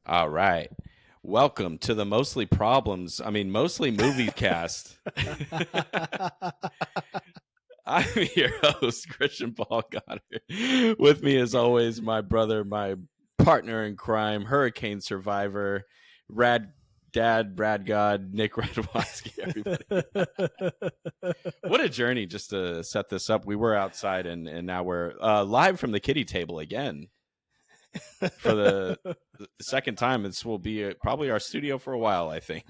All right. Welcome to the Mostly Mostly Movie Cast. I'm your host, Christian Paul Goddard. With me, as always, my brother, my partner in crime, hurricane survivor, Rad Dad, Brad God, Nick Radwanski, everybody. What a journey just to set this up. We were outside and now we're live from the kiddie table again. For the second time. This will be probably our studio for a while, I think.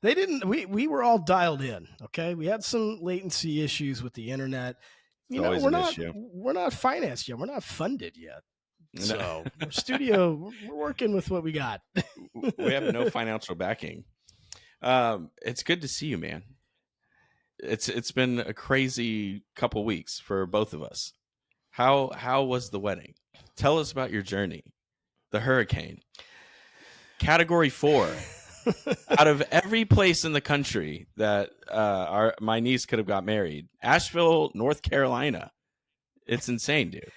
We were all dialed in. Okay. We had some latency issues with the internet. We're not financed yet. We're not funded yet. So we're working with what we got. We have no financial backing. It's good to see you, man. It's been a crazy couple weeks for both of us. How was the wedding? Tell us about your journey. The hurricane. Category 4. Out of every place in the country that my niece could have got married, Asheville, North Carolina. It's insane, dude.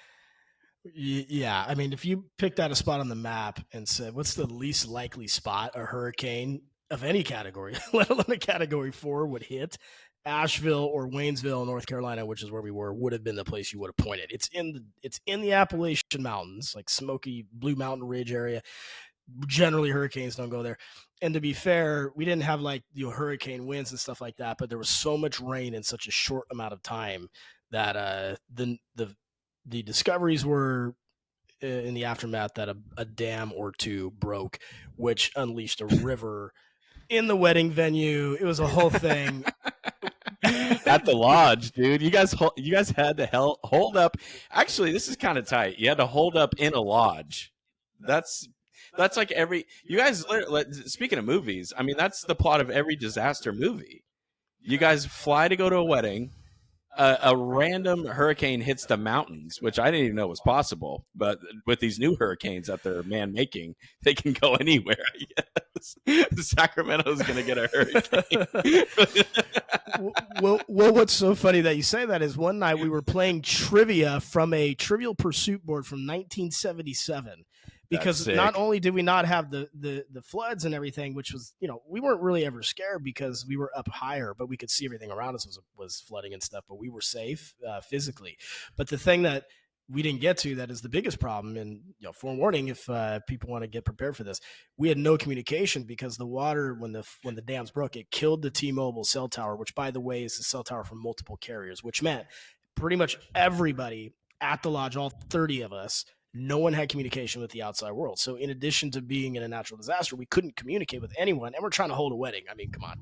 Yeah. I mean, if you picked out a spot on the map and said, what's the least likely spot a hurricane of any category, let alone a category 4 would hit, Asheville or Waynesville, North Carolina, which is where we were, would have been the place you would have pointed. It's in the Appalachian Mountains, like Smoky Blue Mountain Ridge area. Generally, hurricanes don't go there. And to be fair, we didn't have hurricane winds and stuff like that, but there was so much rain in such a short amount of time that the discoveries were in the aftermath that a dam or two broke, which unleashed a river in the wedding venue. It was a whole thing. At the lodge, dude. You guys had to hold up. Actually, this is kind of tight. You had to hold up in a lodge. That's like you guys, speaking of movies, I mean, that's the plot of every disaster movie. You guys fly to go to a wedding. A random hurricane hits the mountains, which I didn't even know was possible. But with these new hurricanes that they're man-making, they can go anywhere, I guess. Sacramento's going to get a hurricane. well, what's so funny that you say that is one night we were playing trivia from a Trivial Pursuit board from 1977. Because not only did we not have the floods and everything, which was, we weren't really ever scared because we were up higher, but we could see everything around us was flooding and stuff, but we were safe physically. But the thing that we didn't get to that is the biggest problem, and forewarning if people want to get prepared for this, we had no communication because the water, when the dams broke, it killed the T-Mobile cell tower, which, by the way, is the cell tower for multiple carriers, which meant pretty much everybody at the lodge, all 30 of us, no one had communication with the outside world. So in addition to being in a natural disaster, we couldn't communicate with anyone, and we're trying to hold a wedding. I mean, come on,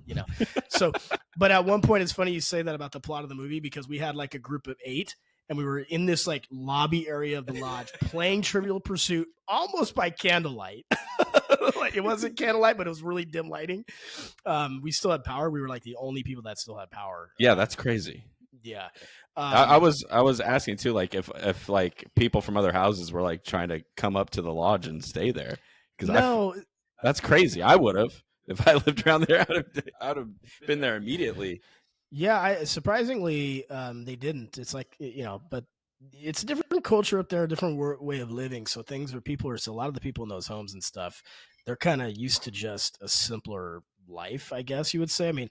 So, but at one point, it's funny you say that about the plot of the movie because we had like a group of 8, and we were in this like lobby area of the lodge playing Trivial Pursuit almost by candlelight. Like, it wasn't candlelight, but it was really dim lighting. We still had power. We were like the only people that still had power. Yeah, that's crazy. Yeah. I was asking too, like if like people from other houses were like trying to come up to the lodge and stay there, because that's crazy. I would have if I lived around there. I'd have been there immediately. Yeah, surprisingly, they didn't. It's like but it's a different culture up there, a different way of living. So things where a lot of the people in those homes and stuff, they're kind of used to just a simpler life, I guess you would say. I mean,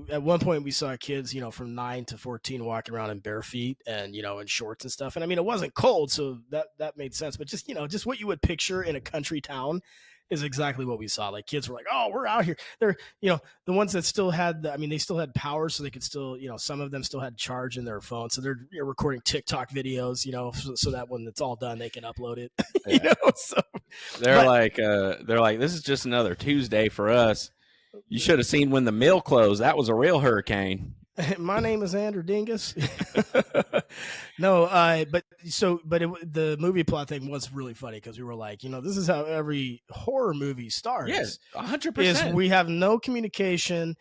at one point we saw kids, from 9 to 14 walking around in bare feet and, in shorts and stuff. And I mean, it wasn't cold, so that made sense. But just, just what you would picture in a country town is exactly what we saw. Like, kids were like, oh, we're out here. They're, the ones that still had, they still had power, so they could still, some of them still had charge in their phone. So they're recording TikTok videos, so that when it's all done, they can upload it. Yeah. So they're like, this is just another Tuesday for us. You should have seen when the mill closed. That was a real hurricane. My name is Andrew Dingus. No, the movie plot thing was really funny because we were like, this is how every horror movie starts. Yes, 100%. Is we have no communication.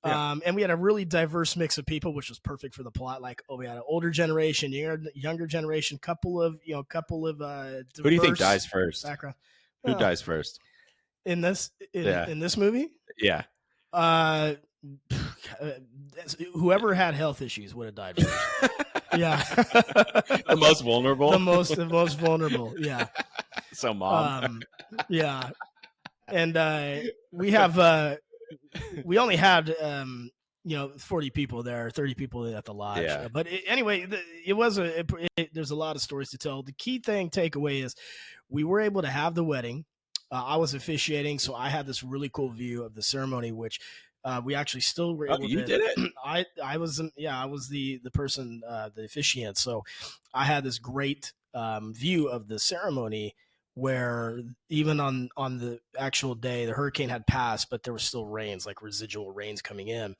Yeah. And we had a really diverse mix of people, which was perfect for the plot. Like, we had an older generation, younger generation, couple of diverse. Who do you think dies first? Background. Who dies first? In this movie? Yeah. Whoever had health issues would have died first. Yeah. The most vulnerable. The most vulnerable. Yeah. So mom. Yeah. And we only had 40 people there, 30 people at the lodge. Yeah. But anyway, there's a lot of stories to tell. The key takeaway is we were able to have the wedding. I was officiating, so I had this really cool view of the ceremony, which we actually still were able to. You did it? I was the person, the officiant. So I had this great view of the ceremony, where even on the actual day, the hurricane had passed, but there were still rains, like residual rains coming in.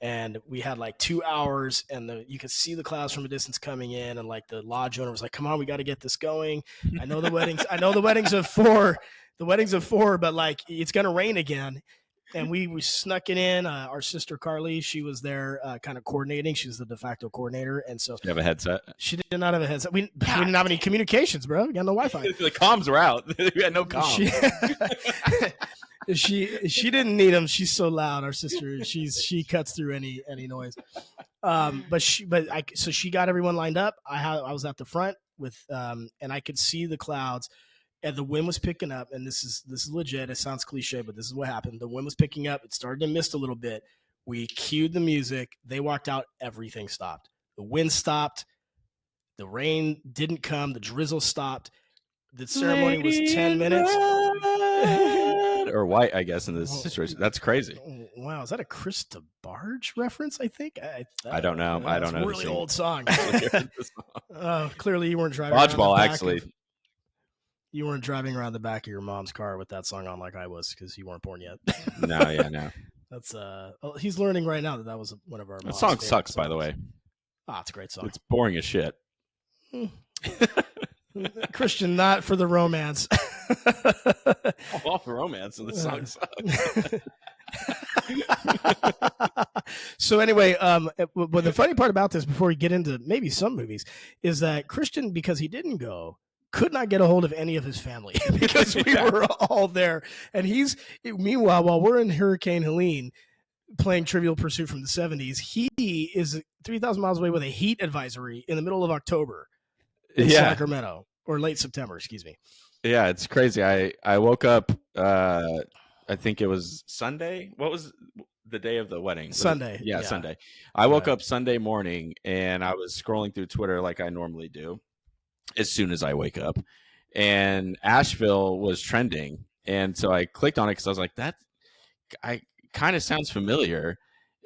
And we had like 2 hours, and you could see the clouds from a distance coming in, and like the lodge owner was like, "Come on, we got to get this going. I know the wedding's at 4. The wedding's at 4, but like it's gonna rain again." And we snuck it in. Our sister Carly, she was there, kind of coordinating. She was the de facto coordinator, and so you have a headset. She did not have a headset. We didn't have any communications, bro. We got no Wi-Fi. The comms were out. We had no comms. She didn't need them. She's so loud. Our sister, she cuts through any noise. So she got everyone lined up. I was at the front with, and I could see the clouds. And the wind was picking up, and this is legit. It sounds cliche, but this is what happened. The wind was picking up. It started to mist a little bit. We cued the music. They walked out. Everything stopped. The wind stopped. The rain didn't come. The drizzle stopped. The ceremony was 10 minutes. Or white, I guess, in this situation. That's crazy. Wow, is that a Chris DeBarge reference? I think. I don't know. I don't know. It's a really old song. Clearly, you weren't driving. Dodgeball, actually. You weren't driving around the back of your mom's car with that song on like I was, because you weren't born yet. No. That's he's learning right now that was one of our. That song sucks, songs. By the way. It's a great song. It's boring as shit. Christian, not for the romance. All for romance, and the song sucks. So anyway, but the funny part about this, before we get into maybe some movies, is that Christian, because he didn't go, could not get a hold of any of his family because we were all there. And meanwhile, while we're in Hurricane Helene playing Trivial Pursuit from the 70s, he is 3,000 miles away with a heat advisory in the middle of October in Sacramento, or late September, excuse me. Yeah, it's crazy. I woke up, I think it was Sunday. What was the day of the wedding? Sunday. Yeah, Sunday. I woke up Sunday morning, and I was scrolling through Twitter like I normally do as soon as I wake up, and Asheville was trending. And so I clicked on it because I was like, that kind of sounds familiar.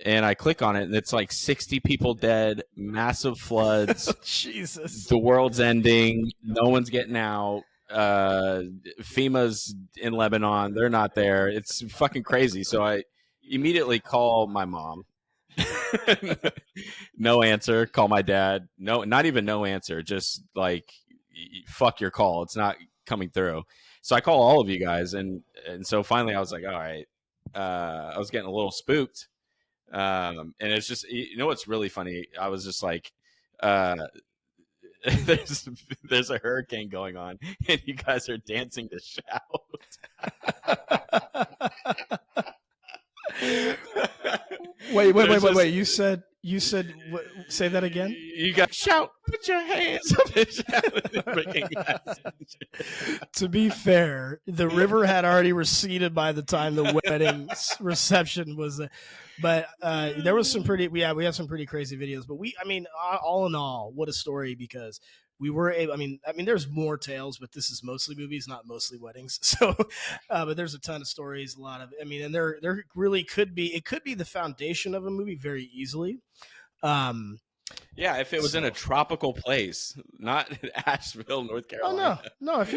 And I click on it, and it's like 60 people dead, massive floods. Jesus. The world's ending. No one's getting out. FEMA's in Lebanon. They're not there. It's fucking crazy. So I immediately call my mom. No answer. Call my dad. No, not even no answer. Just like, fuck your call. It's not coming through. So I call all of you guys, and so finally I was like, all right. I was getting a little spooked. And it's just, what's really funny? I was just like, there's a hurricane going on, and you guys are dancing to shout. Wait. You said say that again? You got shout, put your hands up and shout. To be fair, the river had already receded by the time the wedding reception was but there was some we have some pretty crazy videos, but all in all, what a story, because we were able, there's more tales, but this is mostly movies, not mostly weddings. So, but there's a ton of stories, a lot of, and there really could be the foundation of a movie very easily. Yeah, if it was in a tropical place, not in Asheville, North Carolina. Oh no. If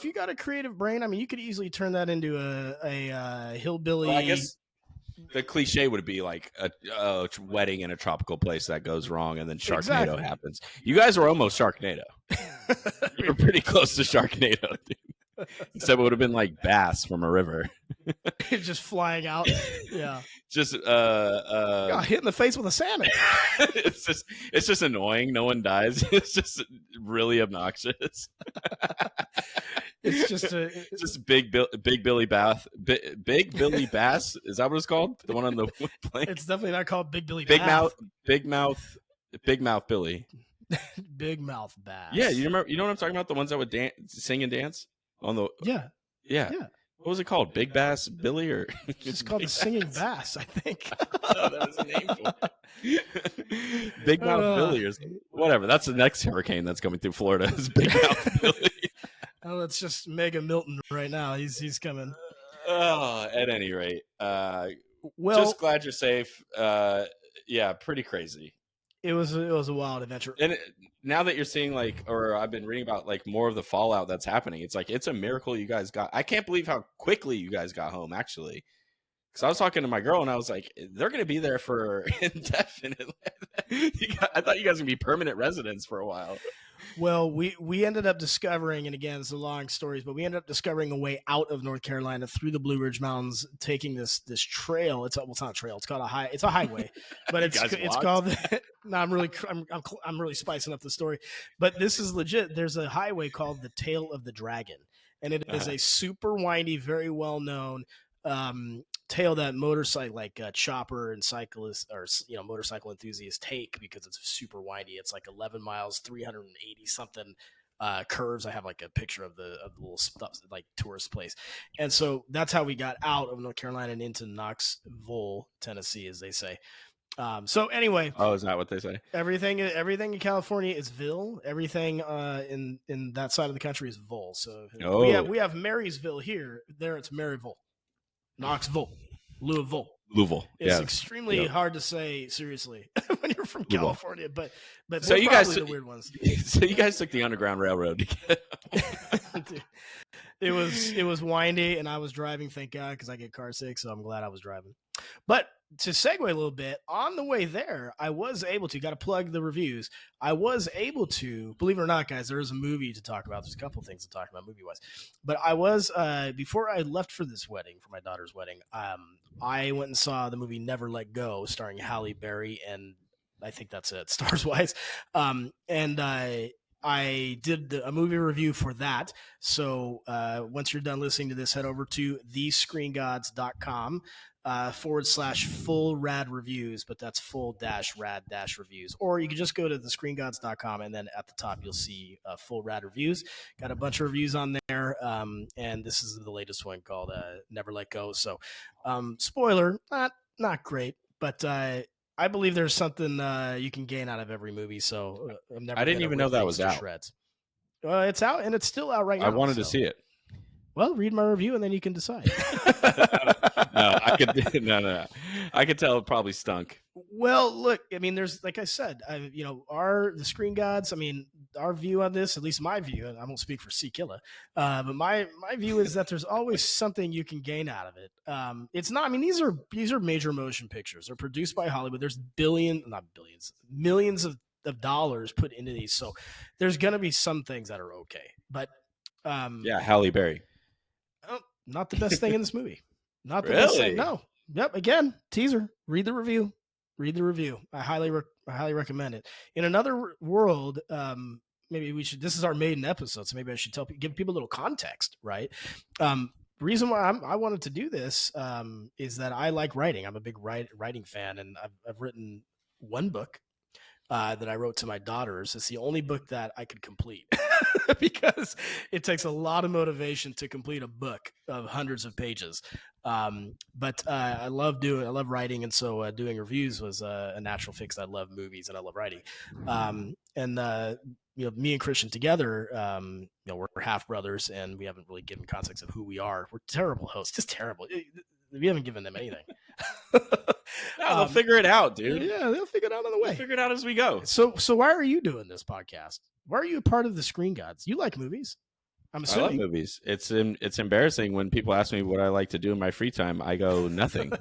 you got a creative brain, you could easily turn that into a hillbilly. Well, I guess the cliche would be like a wedding in a tropical place that goes wrong, and then Sharknado happens. You guys were almost Sharknado. You were pretty close to Sharknado, dude. Except it would have been like bass from a river. Just flying out. Yeah. Just got hit in the face with a salmon. It's just annoying. No one dies. It's just really obnoxious. It's just Big Billy Bass. Big Billy Bass. Is that what it's called? The one on the plane? It's definitely not called Big Billy Bass. Big Mouth Billy. Big Mouth Bass. Yeah, you remember? You know what I'm talking about? The ones that would sing and dance. On the yeah. What was it called? Big Bass Billy, or it's just called the Singing Bass, I think. No, that was the name for it. Big Mouth Billy or something. Whatever. That's the next hurricane that's coming through Florida. Is Big Mouth Billy. Oh, it's just Mega Milton right now. He's coming. At any rate, well, just glad you're safe. Yeah, pretty crazy. It was a wild adventure. And now that you're seeing or I've been reading about more of the fallout that's happening, it's it's a miracle you guys got. I can't believe how quickly you guys got home, actually. Because I was talking to my girl and I was like, they're going to be there for indefinitely. I thought you guys were going to be permanent residents for a while. Well, we ended up discovering, and again, it's a long stories, but we ended up discovering a way out of North Carolina through the Blue Ridge Mountains, taking this trail. It's not a trail. It's called it's a highway, but it's called. No, I'm really spicing up the story, but this is legit. There's a highway called the Tail of the Dragon, and it is a super windy, very well known tail that motorcycle chopper and cyclists or motorcycle enthusiasts take because it's super windy. It's 11 miles, 380 something curves. I have a picture of the little stuff tourist place, and so that's how we got out of North Carolina and into Knoxville, Tennessee, as they say. So anyway, is that what they say? Everything in California is Ville. Everything in that side of the country is Vol. So we have Marysville here. There it's Maryville. Knoxville, Louisville. It's extremely hard to say seriously when you're from California, but so you guys the weird ones. So you guys took the Underground Railroad to get It was windy, and I was driving, thank God, because I get car sick, so I'm glad I was driving. But to segue a little bit, on the way there, I was able to, got to plug the reviews, I was able to, believe it or not, guys, there is a movie to talk about. There's a couple things to talk about movie-wise. But I was, before I left for this wedding, for my daughter's wedding, I went and saw the movie Never Let Go, starring Halle Berry, and I think that's it, stars-wise. I did a movie review for that. So once you're done listening to this, head over to thescreengods.com /full rad reviews, but that's full -rad -reviews. Or you can just go to thescreengods.com, and then at the top you'll see full rad reviews. Got a bunch of reviews on there, and this is the latest one called Never Let Go. So spoiler, not great, but I believe there's something you can gain out of every movie. So I didn't even know that was out. Shreds. It's out, and it's still out right now. I wanted to see it. Well, read my review, and then you can decide. No, I could tell it probably stunk. Well, look, I mean, there's, like I said, the Screen Gods. I mean, our view on this, at least my view, and I won't speak for C Killa, but my view is that there's always something you can gain out of it. It's not. I mean, these are major motion pictures. They're produced by Hollywood. There's millions of dollars put into these, so there's gonna be some things that are okay. But Halle Berry. Not the best thing in this movie. Not the really? best thing. No. Yep. Again, teaser. Read the review. I highly recommend it. In another world, maybe we should. This is our maiden episode, so maybe I should give people a little context, right? Reason why I wanted to do this is that I like writing. I'm a big writing fan, and I've written one book that I wrote to my daughters. It's the only book that I could complete because it takes a lot of motivation to complete a book of hundreds of pages. But I love writing, and so doing reviews was a natural fix. I love movies and I love writing. Me and Christian together, we're half brothers, and we haven't really given context of who we are. We're terrible hosts, just terrible. We haven't given them anything. No, they'll figure it out, dude. Yeah, they'll figure it out on the way. We'll figure it out as we go. So why are you doing this podcast? Why are you a part of the Screen Gods? You like movies? I'm assuming. I love movies. It's embarrassing when people ask me what I like to do in my free time. I go, nothing.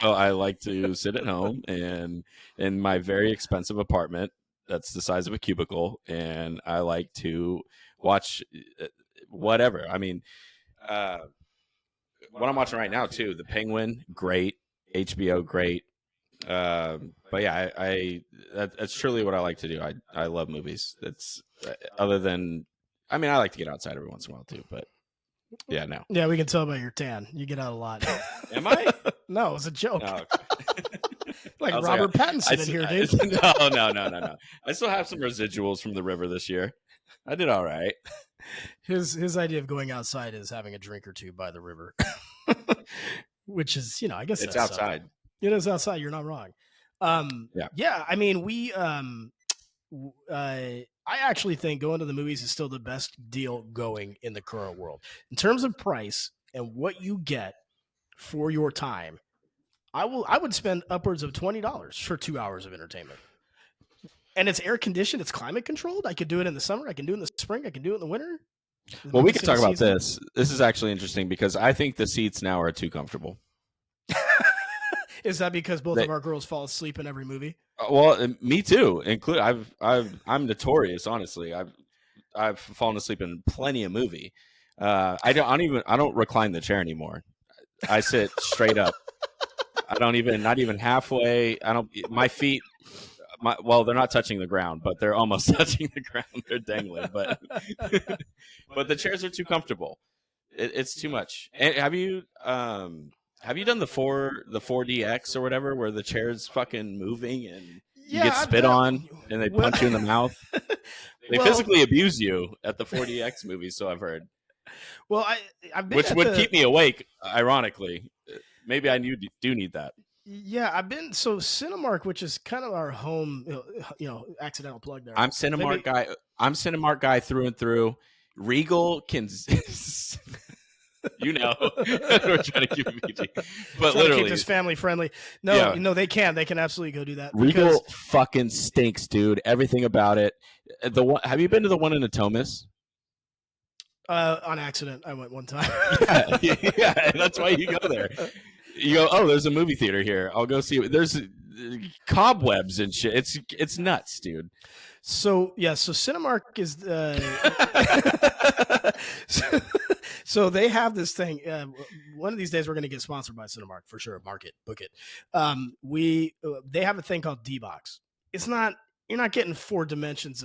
I like to sit at home and in my very expensive apartment that's the size of a cubicle, and I like to watch whatever. I mean, what I'm watching right now too, The Penguin, great. HBO, great. But yeah, that's truly what I like to do. I love movies. That's other than, I mean, I like to get outside every once in a while too, but yeah, no. Yeah, we can tell by your tan. You get out a lot. Am I? No, it was a joke. Oh, like Robert Pattinson in here, dude. No. I still have some residuals from the river this year. I did all right. His idea of going outside is having a drink or two by the river, which is, I guess it's that's outside. Something. It is outside. You're not wrong. Yeah. I mean, I actually think going to the movies is still the best deal going in the current world in terms of price and what you get for your time. I would spend upwards of $20 for 2 hours of entertainment. And it's air conditioned, it's climate controlled. I could do it in the summer, I can do it in the spring, I can do it in the winter. Well, we could talk about this. This is actually interesting because I think the seats now are too comfortable. Is that because both of our girls fall asleep in every movie? Well, me too. I'm notorious, honestly. I've fallen asleep in plenty of movie. I don't recline the chair anymore. I sit straight up. Not even halfway. My feet, they're not touching the ground, but they're almost touching the ground. They're dangling, but the chairs are too comfortable. It's too much. And have you done the 4DX or whatever, where the chair's fucking moving and you get spit on and they punch you in the mouth? They physically abuse you at the 4DX movies, so I've heard. Well, I've been which would keep me awake, ironically. Maybe I do need that. Yeah, I've been Cinemark, which is kind of our home, accidental plug there. I'm Cinemark guy. I'm Cinemark guy through and through. Regal can, we're trying to keep it PG, but literally keep this family friendly. No, they can. They can absolutely go do that. Regal fucking stinks, dude. Everything about it. Have you been to the one in Atomis? On accident, I went one time. yeah, that's why you go there. You go, oh, there's a movie theater here. I'll go see it. There's cobwebs and shit. It's nuts, dude. So Cinemark is so they have this thing. One of these days we're going to get sponsored by Cinemark for sure. Book it. They have a thing called D-Box. You're not getting 4 dimensions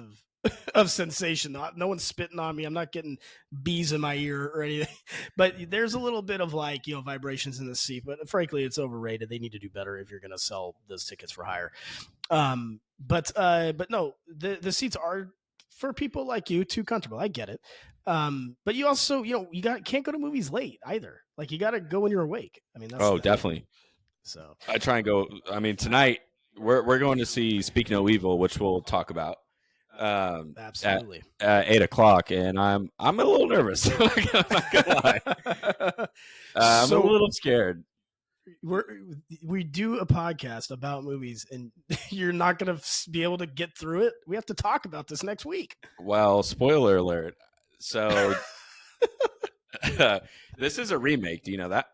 of sensation. No one's spitting on me. I'm not getting bees in my ear or anything, but there's a little bit of vibrations in the seat, but frankly, it's overrated. They need to do better if you're going to sell those tickets for hire. But no, the seats are for people like you too comfortable. I get it. But you also, can't go to movies late either. You got to go when you're awake. I mean, that's definitely. So I try and go. I mean, tonight we're going to see Speak No Evil, which we'll talk about. Absolutely at 8:00, and I'm a little nervous. I'm not gonna lie. I'm a little scared. We do a podcast about movies, and you're not gonna be able to get through it. We have to talk about this next week. Well, spoiler alert. So this is a remake. Do you know that?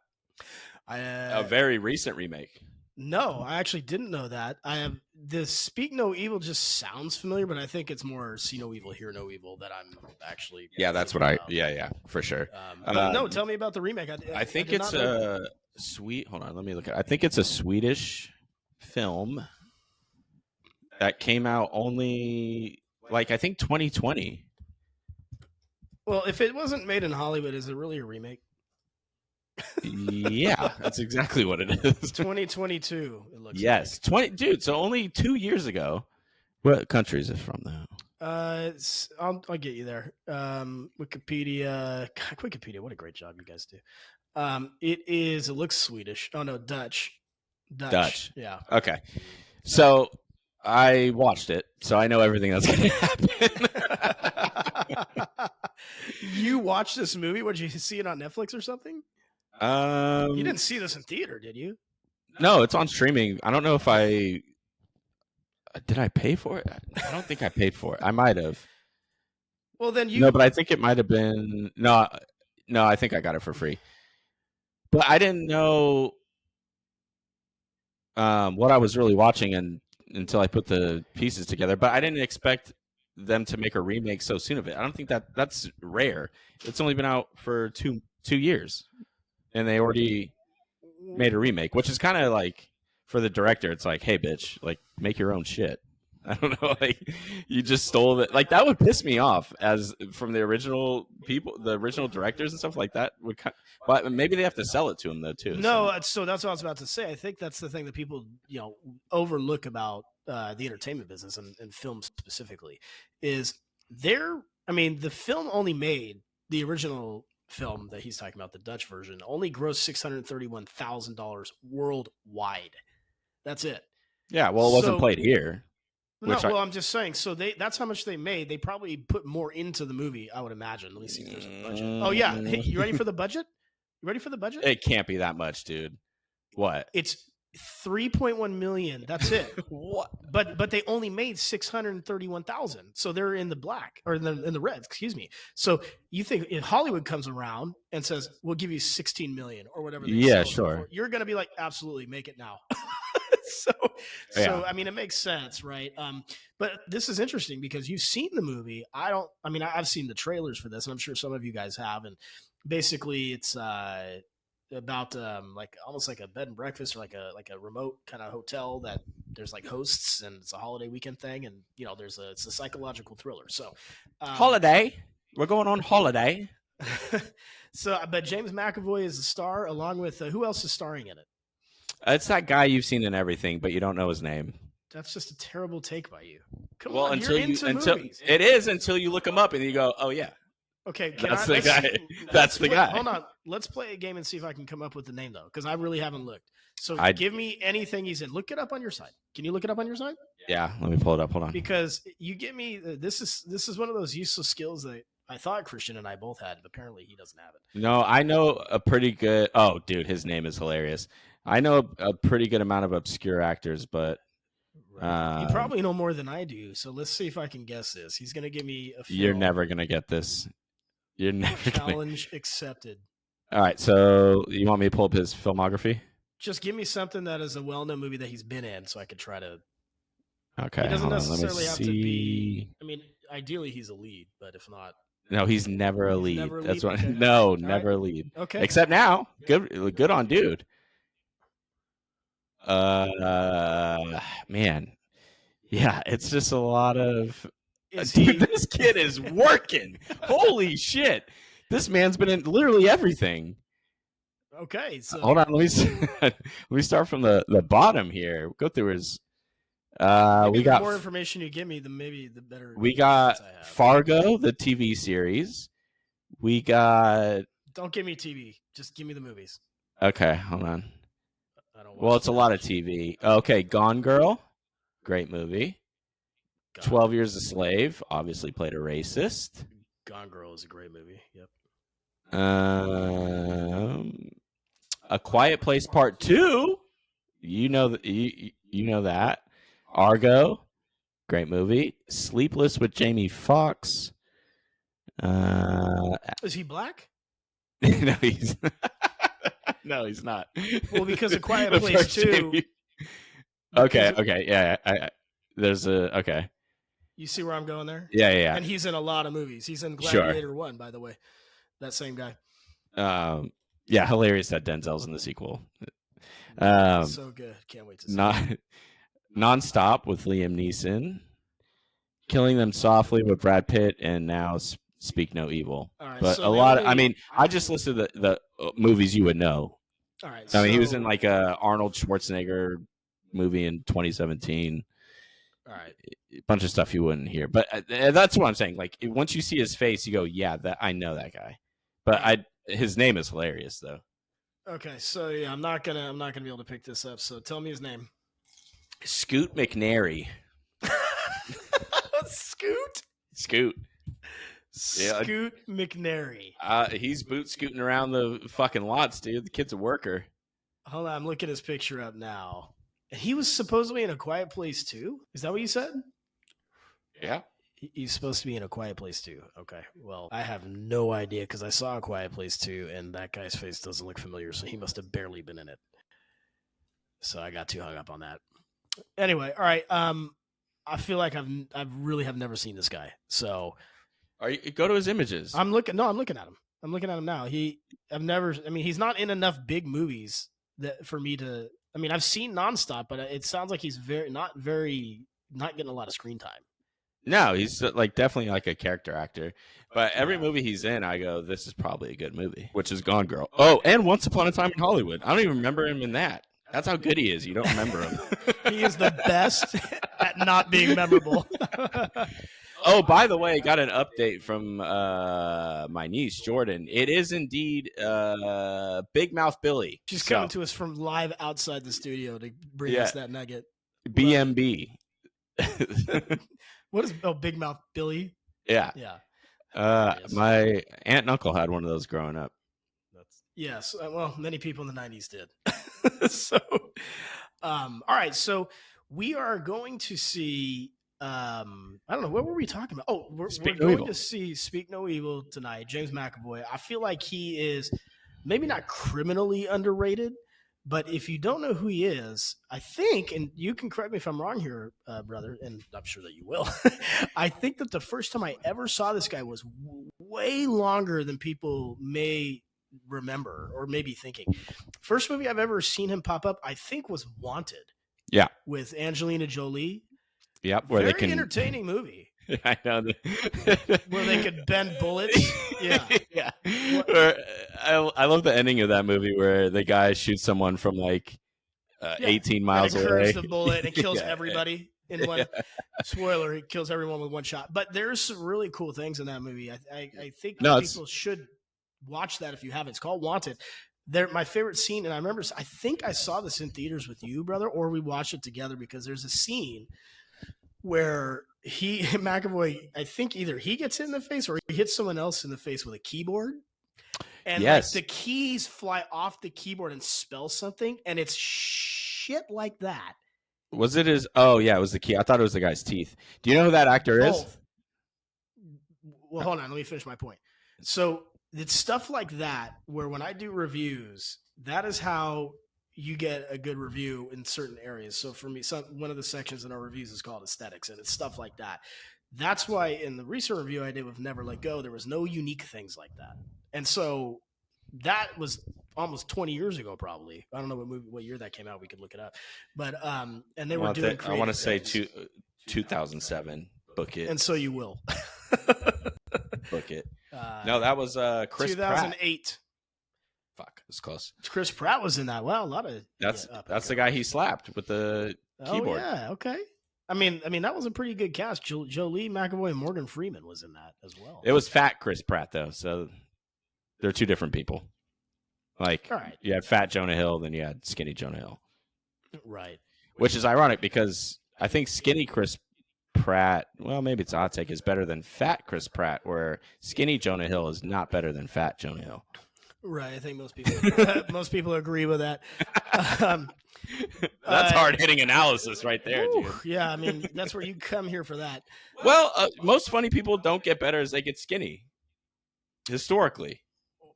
A very recent remake. No, I actually didn't know that. I have the Speak No Evil just sounds familiar, but I think it's more See No Evil, Hear No Evil that I'm actually. Yeah, that's what I. Yeah, for sure. No, tell me about the remake. I think it's a sweet. Hold on, let me look at. I think it's a Swedish film that came out only I think 2020. Well, if it wasn't made in Hollywood, is it really a remake? Yeah, that's exactly what it is. 2022. It looks. Yes, 20, dude. So only 2 years ago. What country is it from, though? I'll get you there. Wikipedia. God, Wikipedia. What a great job you guys do. It looks Swedish. Oh no, Dutch. Yeah. Okay. So I watched it, so I know everything that's going to happen. You watched this movie? What, did you see it on Netflix or something? You didn't see this in theater, did you? No, it's on streaming. I don't know if did I pay for it? I don't think I paid for it. I might have. Well, then No, but I think it might have been no. I think I got it for free. But I didn't know what I was really watching until I put the pieces together. But I didn't expect them to make a remake so soon of it. I don't think that's rare. It's only been out for two years. And they already made a remake, which is kind of for the director, it's hey, bitch, make your own shit. I don't know, you just stole it. That would piss me off as from the original people, the original directors and stuff like that. But maybe they have to sell it to them though too. No, so that's what I was about to say. I think that's the thing that people overlook about the entertainment business and film specifically is they're I mean, the film only made the original film that he's talking about, the Dutch version, only grossed $631,000 worldwide. That's it. Yeah, well, it wasn't played here. I'm just saying. So that's how much they made. They probably put more into the movie, I would imagine. Let me see if there's a budget. Oh yeah, hey, you ready for the budget? You ready for the budget? It can't be that much, dude. What? It's $3.1 million. That's it. What? But they only made $631,000, so they're in the black or in the red. Excuse me. So you think if Hollywood comes around and says we'll give you $16 million or whatever? Yeah, sure. You're gonna be like, absolutely, make it now. So I mean, it makes sense, right? But this is interesting because you've seen the movie. I've seen the trailers for this, and I'm sure some of you guys have. And basically, it's about like almost like a bed and breakfast or like a remote kind of hotel that there's like hosts, and it's a holiday weekend thing, and it's a psychological thriller. So holiday, we're going on holiday. So, but James McAvoy is the star, along with who else is starring in it? It's that guy you've seen in everything, but you don't know his name. That's just a terrible take by you. Come on, until it is until you look him up and you go, oh yeah. Okay, that's the guy. That's the guy. Hold on, let's play a game and see if I can come up with the name though, because I really haven't looked. So give me anything he's in. Look it up on your side. Can you look it up on your side? Yeah, let me pull it up. Hold on. Because you give me this is one of those useless skills that I thought Christian and I both had, but apparently he doesn't have it. No, I know a pretty good. Oh, dude, his name is hilarious. I know a pretty good amount of obscure actors, but you probably know more than I do. So let's see if I can guess this. He's going to give me a film. You're never going to get this. You're never challenge accepted. All right, so you want me to pull up his filmography? Just give me something that is a well-known movie that he's been in, so I could try to. Okay, he doesn't necessarily have to be. I mean, ideally he's a lead, but if not. No, he's never a lead. Never That's lead? what. Okay. No, never a lead. Okay. Except now, good on dude. Man, yeah, it's just a lot of. Dude, this kid is working. Holy shit! This man's been in literally everything. Okay, so hold on. Let me start from the bottom here. Go through his. We got the more information you give me, maybe the better. We got Fargo, the TV series. We got. Don't give me TV. Just give me the movies. Okay, hold on. Well, it's a lot of TV. Okay, Gone Girl, great movie. 12 Years a Slave, obviously played a racist. Gone Girl is a great movie. Yep. A Quiet Place Part 2. You know that. Argo, great movie. Sleepless with Jamie Foxx. Is he black? No, he's no, he's not. Well, because A Quiet Place 2. Okay, yeah. There's okay. You see where I'm going there? Yeah. And he's in a lot of movies. He's in Gladiator 1, by the way. That same guy. Yeah, hilarious that Denzel's in the sequel. So good. Can't wait to see it. Nonstop with Liam Neeson. Killing Them Softly with Brad Pitt, and now Speak No Evil. All right, but so a lot I mean, I just listed the movies you would know. All right. I mean, he was in like a Arnold Schwarzenegger movie in 2017. All right. A bunch of stuff you wouldn't hear, but that's what I'm saying. Like once you see his face, you go, "Yeah, I know that guy." But his name is hilarious, though. Okay, so yeah, I'm not gonna be able to pick this up. So tell me his name. Scoot McNairy. Scoot. Scoot McNairy. He's boot scooting around the fucking lots, dude. The kid's a worker. Hold on, I'm looking his picture up now. He was supposedly in A Quiet Place 2? Is that what you said? Yeah. He's supposed to be in A Quiet Place 2. Okay. Well, I have no idea because I saw A Quiet Place 2 and that guy's face doesn't look familiar, so he must have barely been in it. So I got too hung up on that. Anyway, all right. I feel like I really have never seen this guy. So go to his images. I'm looking at him. I'm looking at him now. He's not in enough big movies that for me to. I mean, I've seen Nonstop, but it sounds like he's not getting a lot of screen time. No, he's like definitely like a character actor. But every movie he's in, I go, this is probably a good movie, which is Gone Girl. Oh, and Once Upon a Time in Hollywood. I don't even remember him in that. That's how good he is. You don't remember him. He is the best at not being memorable. Oh, by the way, got an update from my niece Jordan. It is indeed Big Mouth Billy. She's coming to us from live outside the studio to bring us that nugget. BMB. What is Big Mouth Billy? Yeah. My aunt and uncle had one of those growing up. Yes. Well, many people in the 90s did. So, all right. So we are going to see. I don't know. What were we talking about? Oh, we're going to see Speak No Evil tonight. James McAvoy. I feel like he is maybe not criminally underrated, but if you don't know who he is, I think, and you can correct me if I'm wrong here, brother, and I'm sure that you will. I think that the first time I ever saw this guy was way longer than people may remember or maybe thinking. First movie I've ever seen him pop up, I think, was Wanted. Yeah, with Angelina Jolie. Yep, where very entertaining movie. I know where they could bend bullets. Yeah, yeah. I love the ending of that movie where the guy shoots someone from like 18 miles away. Curves the bullet and kills everybody in one. Spoiler: he kills everyone with one shot. But there's some really cool things in that movie. I think people should watch that if you haven't. It's called Wanted. My favorite scene, and I think I saw this in theaters with you, brother, or we watched it together because there's a scene where McAvoy, I think either he gets hit in the face or he hits someone else in the face with a keyboard. And like the keys fly off the keyboard and spell something, and it's shit like that. Was it his? Oh yeah, it was the key. I thought it was the guy's teeth. Do you know who that actor is? Well, hold on. Let me finish my point. So it's stuff like that where when I do reviews, that is how you get a good review in certain areas. So for me, one of the sections in our reviews is called aesthetics, and it's stuff like that. That's why in the recent review I did with Never Let Go, there was no unique things like that. And so that was almost 20 years ago, probably. I don't know what year that came out. We could look it up. But and they were doing I want to say 2007. Book it. And so you will. Book it. No, that was Chris 2008. Pratt. Fuck, it's close. Chris Pratt was in that. Well, a lot of that's the guy he slapped with the keyboard. Yeah, okay. I mean that was a pretty good cast. Jolie, McAvoy, and Morgan Freeman was in that as well. It was fat Chris Pratt though, so they're two different people. Like, you had fat Jonah Hill, then you had skinny Jonah Hill. Right. Which is ironic because I think skinny Chris Pratt, well, maybe it's a hot take, is better than fat Chris Pratt, where skinny Jonah Hill is not better than fat Jonah Hill. Right, I think most people agree with that. That's hard-hitting analysis right there, dude. Yeah, I mean, that's where you come here for that. Well, most funny people don't get better as they get skinny, historically.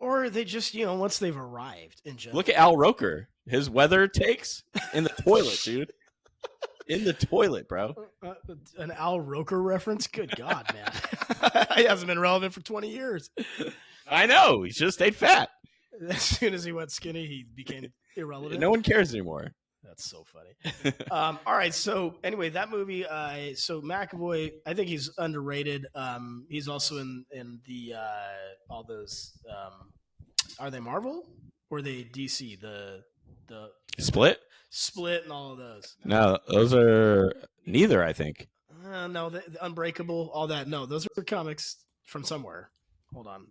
Or they just, once they've arrived in general. Look at Al Roker. His weather takes in the toilet, dude. In the toilet, bro. An Al Roker reference? Good God, man. He hasn't been relevant for 20 years. I know. He just stayed fat. As soon as he went skinny, he became irrelevant. No one cares anymore. That's so funny. All right. So anyway, that movie. So McAvoy, I think he's underrated. He's also in the all those. Are they Marvel or are they DC? The Split and all of those. No, those are neither. I think. No, the Unbreakable, all that. No, those are comics from somewhere. Hold on.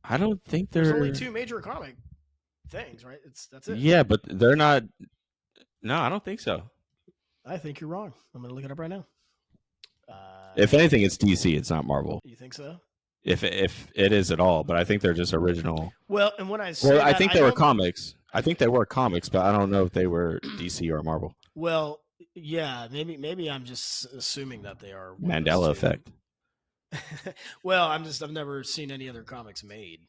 I don't think there's only two major comic things, right? That's it. Yeah, but they're not. No, I don't think so. I think you're wrong. I'm going to look it up right now. If anything, it's DC. It's not Marvel. You think so? If it is at all, but I think they're just original. Well, and when I say I think they were comics. I think they were comics, but I don't know if they were DC or Marvel. Well, yeah, maybe I'm just assuming that they are. Mandela effect. Well, I've never seen any other comics made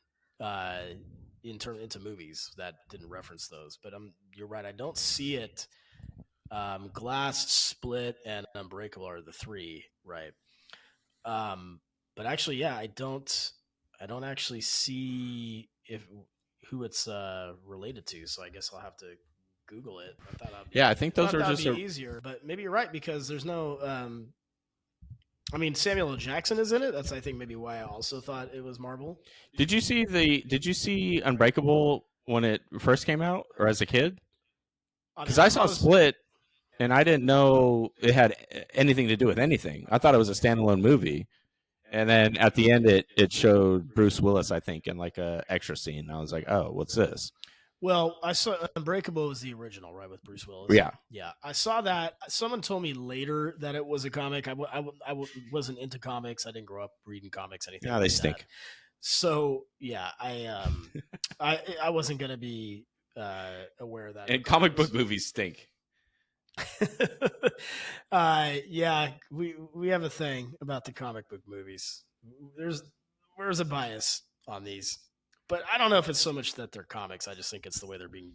into movies that didn't reference those. But you're right. I don't see it. Glass, Split, and Unbreakable are the three, right? But actually, yeah, I don't actually see who it's related to. So I guess I'll have to Google it. I think those are just easier. But maybe you're right because there's no. I mean, Samuel L. Jackson is in it. That's, I think, maybe why I also thought it was Marvel. Did you see Unbreakable when it first came out, or as a kid? Because I saw Split, and I didn't know it had anything to do with anything. I thought it was a standalone movie. And then at the end, it showed Bruce Willis, I think, in like a extra scene. I was like, oh, what's this? Well, I saw Unbreakable was the original, right, with Bruce Willis. Yeah. Yeah, I saw that. Someone told me later that it was a comic. I wasn't into comics. I didn't grow up reading comics, anything. Yeah, they stink. That. So yeah, I wasn't gonna be aware of that. And comic book movies stink. Yeah, we have a thing about the comic book movies. There's a bias on these, but I don't know if it's so much that they're comics. I just think it's the way they're being,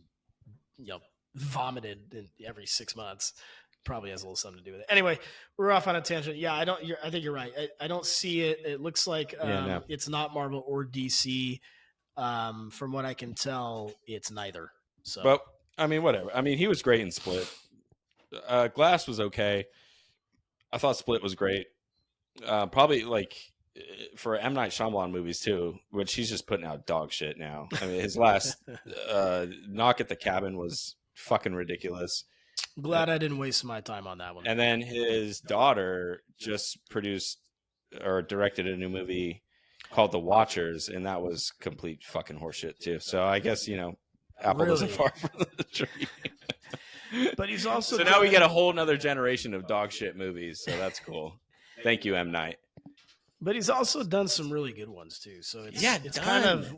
vomited every 6 months. Probably has a little something to do with it. Anyway, we're off on a tangent. Yeah, I think you're right. I don't see it. It looks like it's not Marvel or DC. From what I can tell, it's neither. So, but I mean, whatever. I mean, he was great in Split. Glass was okay. I thought Split was great. Probably like for M. Night Shyamalan movies too, which he's just putting out dog shit now. I mean, his last Knock at the Cabin was fucking ridiculous. Glad I didn't waste my time on that one. And then his daughter just produced or directed a new movie called The Watchers, and that was complete fucking horseshit too. So I guess Apple doesn't far from the tree. But he's also so now we get a whole nother generation of dog shit movies. So that's cool. Thank you, M. Night. But he's also done some really good ones too. So it's kind of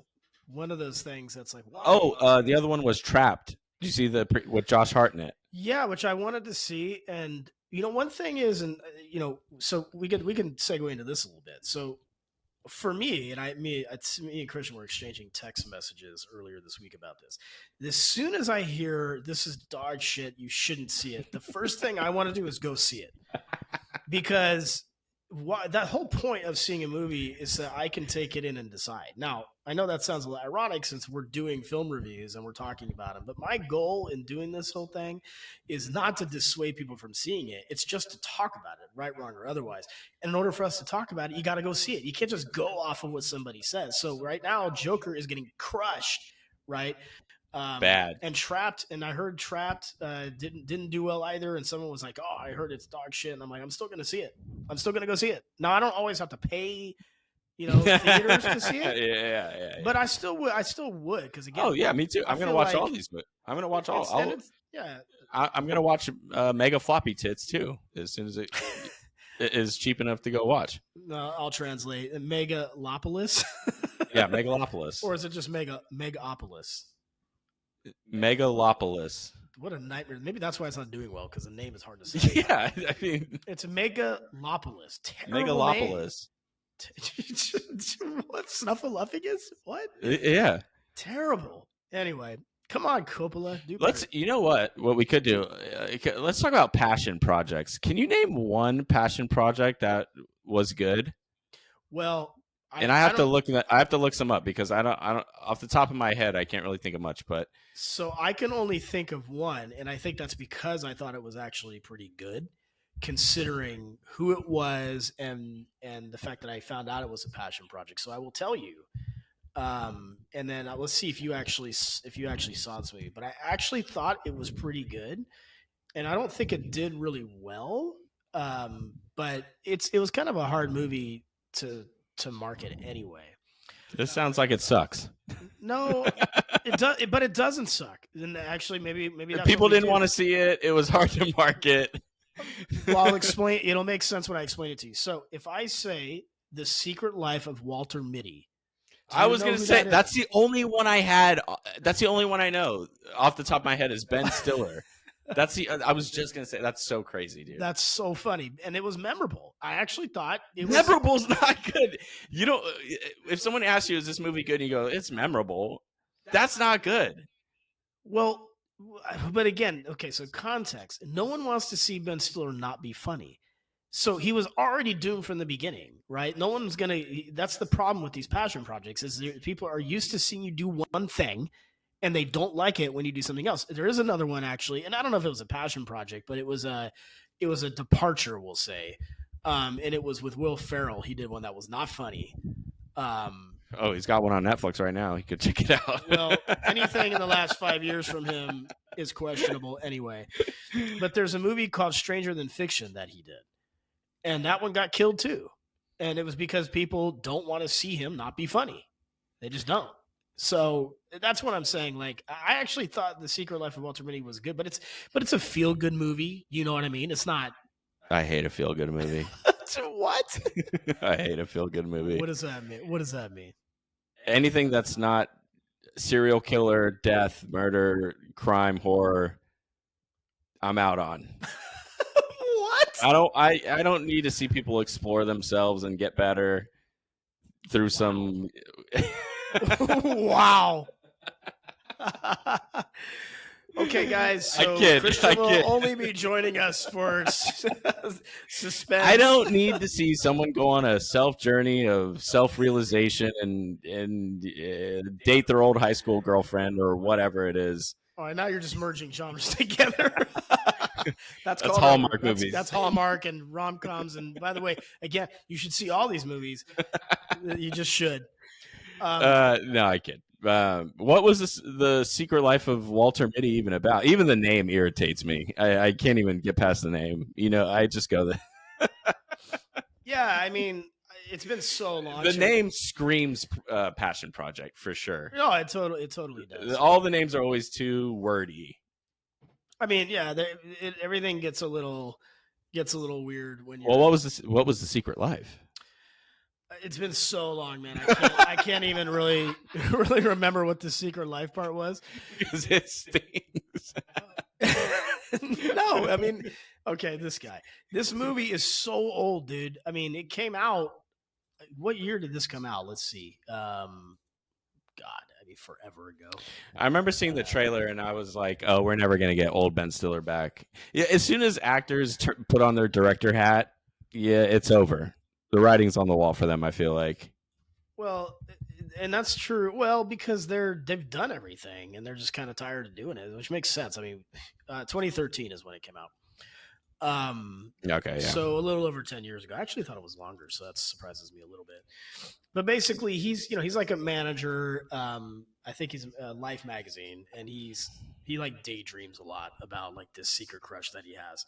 one of those things that's like, wow. Oh, the other one was Trapped. Did you see with Josh Hart in it? Yeah, which I wanted to see. And one thing is, and so we can segue into this a little bit. So for me, and me and Christian were exchanging text messages earlier this week about this. As soon as I hear this is dog shit, you shouldn't see it, the first thing I want to do is go see it. Because that whole point of seeing a movie is that I can take it in and decide. Now, I know that sounds a little ironic since we're doing film reviews and we're talking about them, but my goal in doing this whole thing is not to dissuade people from seeing it. It's just to talk about it, right, wrong, or otherwise. And in order for us to talk about it, you got to go see it. You can't just go off of what somebody says. So right now, Joker is getting crushed, right? Bad. And Trapped, and I heard Trapped didn't do well either. And someone was like, "Oh, I heard it's dog shit," and I'm like, "I'm still gonna see it. I'm still gonna go see it." Now I don't always have to pay, theaters to see it. Yeah. But I still would because again. Oh yeah, me too. I'm gonna watch all these. I'm gonna watch all. I'm gonna watch Mega Floppy Tits too as soon as it is cheap enough to go watch. No, I'll translate. Megalopolis. Yeah, Megalopolis. Or is it just Megaopolis? Megalopolis. What a nightmare. Maybe that's why it's not doing well, because the name is hard to say. Yeah, I mean, it's Megalopolis. Megalopolis. What, Snuffleupagus? What? Yeah. Terrible. Anyway, come on, Coppola. You know what we could do? Let's talk about passion projects. Can you name one passion project that was good? Well, I have to look some up because I don't off the top of my head I can't really think of much, but so I can only think of one, and I think that's because I thought it was actually pretty good, considering who it was and the fact that I found out it was a passion project. So I will tell you, and then let's see if you actually saw this movie. But I actually thought it was pretty good, and I don't think it did really well. But it was kind of a hard movie to market anyway. This sounds like it sucks. No, it does, but it doesn't suck. And actually, maybe that's people didn't want to see it. It was hard to market. Well, I'll explain. It'll make sense when I explain it to you. So, if I say The Secret Life of Walter Mitty, I was going to say that's the only one I had. That's the only one I know off the top of my head is Ben Stiller. I was just gonna say that's so crazy, dude. That's so funny, and it was memorable. I actually thought it was memorable's not good. You know, if someone asks you, "Is this movie good?" and you go, "It's memorable," that's not good. Well, but again, okay. So context: no one wants to see Ben Stiller not be funny. So he was already doomed from the beginning, right? No one's gonna. That's the problem with these passion projects: is people are used to seeing you do one thing. And they don't like it when you do something else. There is another one actually, and I don't know if it was a passion project, but it was a departure, we'll say. And it was with Will Ferrell. He did one that was not funny. He's got one on Netflix right now. He could check it out. Well, anything in the last 5 years from him is questionable anyway. But there's a movie called Stranger Than Fiction that he did, and that one got killed too. And it was because people don't want to see him not be funny. They just don't. So that's what I'm saying. Like, I actually thought The Secret Life of Walter Mitty was good, but it's a feel good movie. You know what I mean? It's not. I hate a feel good movie. What? I hate a feel good movie. What does that mean? What does that mean? Anything that's not serial killer, death, murder, crime, horror, I'm out on. What? I don't need to see people explore themselves and get better through some Wow. Okay, guys. So Christian will only be joining us for suspense. I don't need to see someone go on a self journey of self realization and date their old high school girlfriend or whatever it is. Oh, and now you're just merging genres together. That's Hallmark movies. That's Hallmark and rom-coms. And by the way, again, you should see all these movies. You just should. No, I kid. What was the Secret Life of Walter Mitty even about? Even the name irritates me. I can't even get past the name. I just go there. Yeah, I mean, it's been so long. The name screams passion project for sure. No, it totally does. All the names are always too wordy. I mean, yeah, everything gets a little weird when you. Well, what was the Secret Life? It's been so long, man. I can't even really remember what the Secret Life part was. Because it stings. No, I mean, okay, this movie is so old, dude. I mean, it came out. What year did this come out? Let's see. God, I mean, forever ago. I remember seeing the trailer and I was like, "Oh, we're never gonna get old Ben Stiller back." Yeah, as soon as actors put on their director hat, yeah, it's over. The writing's on the wall for them. I feel like. Well, and that's true. Well, because they've done everything and they're just kind of tired of doing it, which makes sense. I mean, 2013 is when it came out. Okay, yeah. So a little over 10 years ago. I actually thought it was longer, so that surprises me a little bit. But basically, he's like a manager. I think he's Life magazine, and he like daydreams a lot about like this secret crush that he has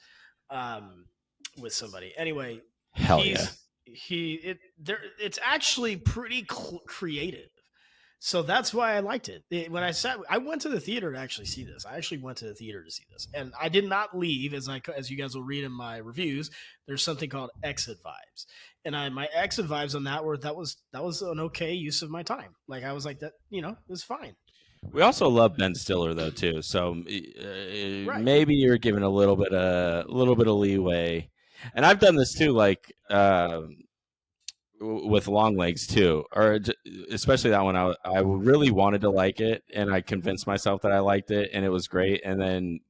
with somebody. Anyway, hell yeah. It's actually pretty creative. So that's why I liked it. I went to the theater to actually see this. I actually went to the theater to see this, and I did not leave. As you guys will read in my reviews, there's something called exit vibes, and my exit vibes on that were that was an okay use of my time. Like I was like that, it was fine. We also love Ben Stiller though too, so Right. Maybe you're giving a little bit of leeway. And I've done this too, like with Long Legs too, or especially that one. I really wanted to like it, and I convinced myself that I liked it, and it was great. And then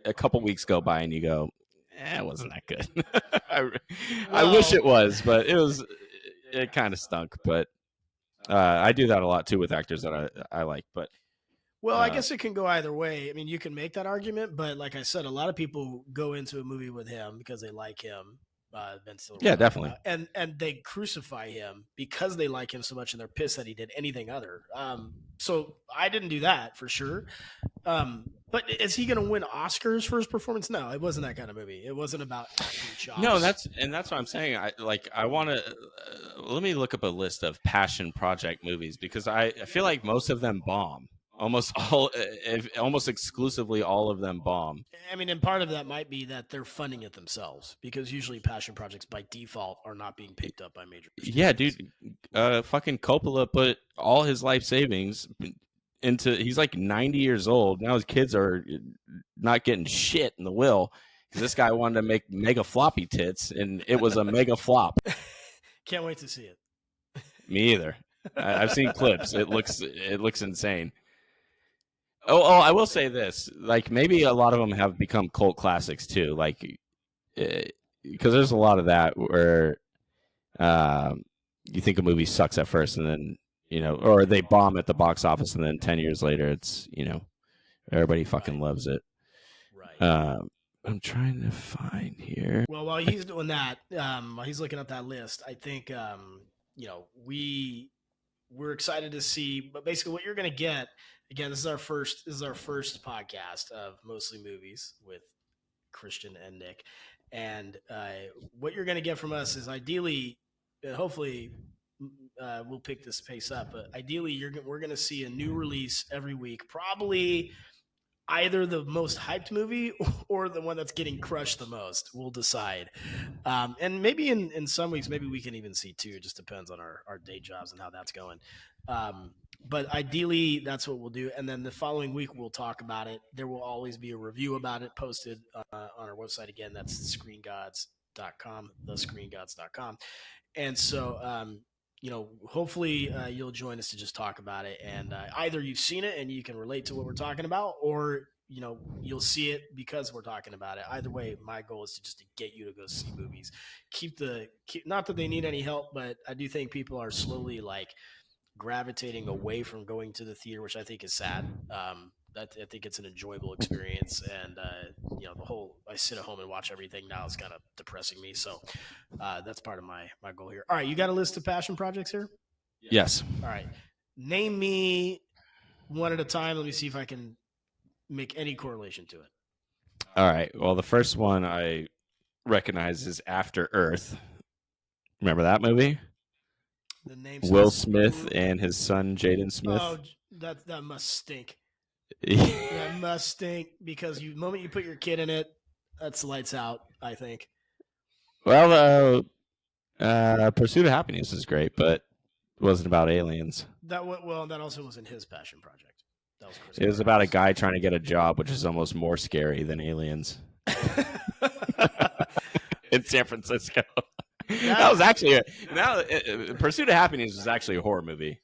a couple weeks go by, and you go, it wasn't that good. I wish it was, but it kind of stunk. But I do that a lot too with actors that I like. But well, I guess it can go either way. I mean, you can make that argument, but like I said, a lot of people go into a movie with him because they like him. Ben Stiller. Yeah, definitely. And they crucify him because they like him so much, and they're pissed that he did anything other. So I didn't do that for sure. But is he going to win Oscars for his performance? No, it wasn't that kind of movie. It wasn't about acting chops. No, that's what I'm saying. I want to let me look up a list of passion project movies because I feel like most of them bomb. Almost exclusively all of them bomb. I mean, and part of that might be that they're funding it themselves because usually passion projects by default are not being picked up by major studios. Yeah, dude. Fucking Coppola put all his life savings into. He's like 90 years old now. His kids are not getting shit in the will because this guy wanted to make mega floppy tits, and it was a mega flop. Can't wait to see it. Me either. I've seen clips. It looks insane. Oh, I will say this. Like, maybe a lot of them have become cult classics, too. Like, because there's a lot of that where you think a movie sucks at first and then, or they bomb at the box office and then 10 years later it's, everybody fucking loves it. Right. I'm trying to find here. Well, while he's doing that, while he's looking up that list, I think, we're excited to see, but basically what you're going to get, again, this is our first podcast of mostly movies with Christian and Nick. And what you're going to get from us is ideally hopefully we'll pick this pace up. But ideally, we're going to see a new release every week, probably either the most hyped movie or the one that's getting crushed the most. We'll decide. And maybe in some weeks, maybe we can even see two. It just depends on our day jobs and how that's going. But ideally, that's what we'll do. And then the following week, we'll talk about it. There will always be a review about it posted on our website. Again, that's screengods.com, thescreengods.com. And so, hopefully you'll join us to just talk about it. And either you've seen it and you can relate to what we're talking about, or you'll see it because we're talking about it. Either way, my goal is to get you to go see movies. Not that they need any help, but I do think people are slowly like gravitating away from going to the theater, which I think is sad. I think it's an enjoyable experience, and the whole I sit at home and watch everything now is kind of depressing me. So that's part of my goal here. All right, you got a list of passion projects here? Yes. All right, name me one at a time. Let me see if I can make any correlation to it. All right. Well, the first one I recognize is After Earth. Remember that movie? The name Will Smith and his son Jaden Smith. Oh, that must stink. That must stink because the moment you put your kid in it, that's lights out, I think. Well, Pursuit of Happiness is great, but it wasn't about aliens. That also wasn't his passion project. That was Chris. It was about a guy trying to get a job, which is almost more scary than aliens. In San Francisco. That was actually Pursuit of Happiness was actually a horror movie.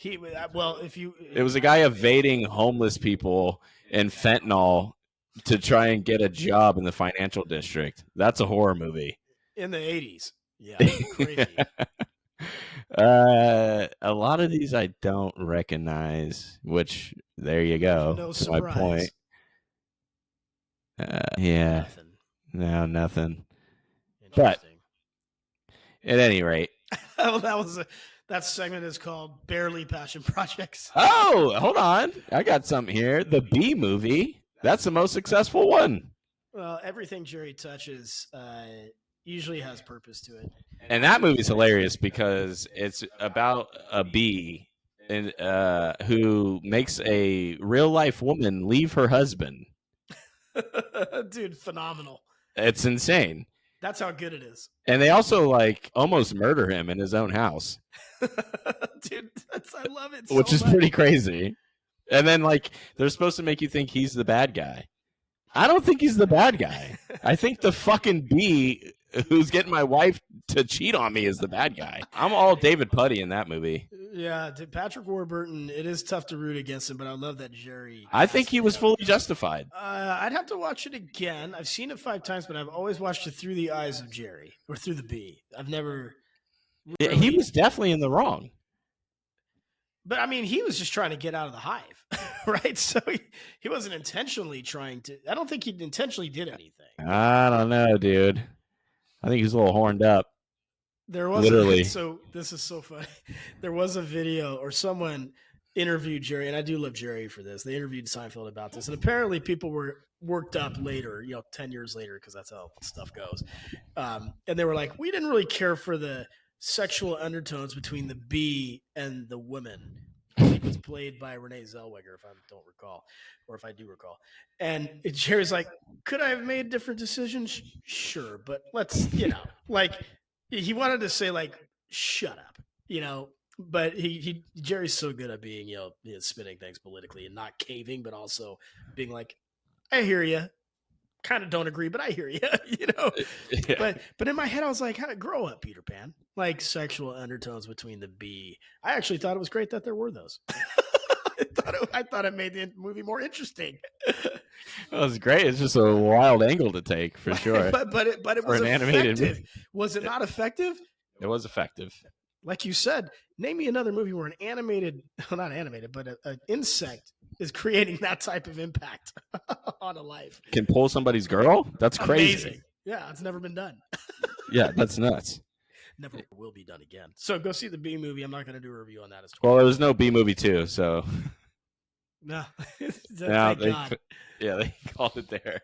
It was a guy evading homeless people and fentanyl to try and get a job in the financial district. That's a horror movie. In the 80s. Yeah, crazy. A lot of these I don't recognize, which there you go. No surprise. My point. Yeah. Nothing. No, nothing. But at any rate. That segment is called Barely Passion Projects. Oh, hold on. I got something here. The Bee Movie. That's the most successful one. Well, everything Jerry touches usually has purpose to it. And that movie's hilarious because it's about a bee who makes a real-life woman leave her husband. Dude, phenomenal. It's insane. That's how good it is. And they also almost murder him in his own house. Dude, I love it so Which is much. Pretty crazy. And then they're supposed to make you think he's the bad guy. I don't think he's the bad guy. I think the fucking bee who's getting my wife to cheat on me is the bad guy. I'm all David Puddy in that movie. Yeah, Patrick Warburton, it is tough to root against him, but I love that Jerry. I think he was fully justified. I'd have to watch it again. I've seen it 5 times, but I've always watched it through the eyes of Jerry or through the bee. I've never. Really... He was definitely in the wrong. But I mean, he was just trying to get out of the hive, right? So he wasn't intentionally trying to. I don't think he intentionally did anything. I don't know, dude. I think he was a little horned up. There was literally. So this is so funny. There was a video or someone interviewed Jerry, and I do love Jerry for this. They interviewed Seinfeld about this, and apparently people were worked up later, 10 years later, because that's how stuff goes. And they were like, we didn't really care for the sexual undertones between the bee and the woman. I think it was played by Renee Zellweger, if I don't recall, or if I do recall. And Jerry's like, could I have made different decisions? Sure, but let's, he wanted to say shut up, but Jerry's so good at being, spinning things politically and not caving, but also being like, I hear you. Kind of don't agree, but I hear you, Yeah. But in my head, I was like, grow up, Peter Pan. Sexual undertones between the bee. I actually thought it was great that there were those. I thought it made the movie more interesting. That was great. It's just a wild angle to take, for sure. but it was effective. Was it not effective? It was effective. Like you said, name me another movie where not animated, but an insect is creating that type of impact on a life. Can pull somebody's girl? That's crazy. Amazing. Yeah, it's never been done. Yeah, that's nuts. Never will be done again. So go see the Bee Movie. I'm not going to do a review on that. Well, there was no Bee Movie 2, so. No, No, thank God. they called it there.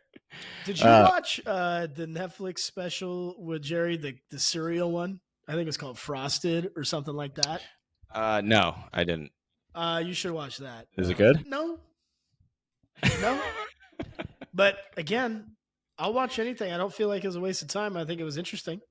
Did you watch the Netflix special with Jerry, the cereal one? I think it's called Frosted or something like that. No, I didn't. You should watch that. Is it good? No. But again, I'll watch anything. I don't feel like it was a waste of time. I think it was interesting.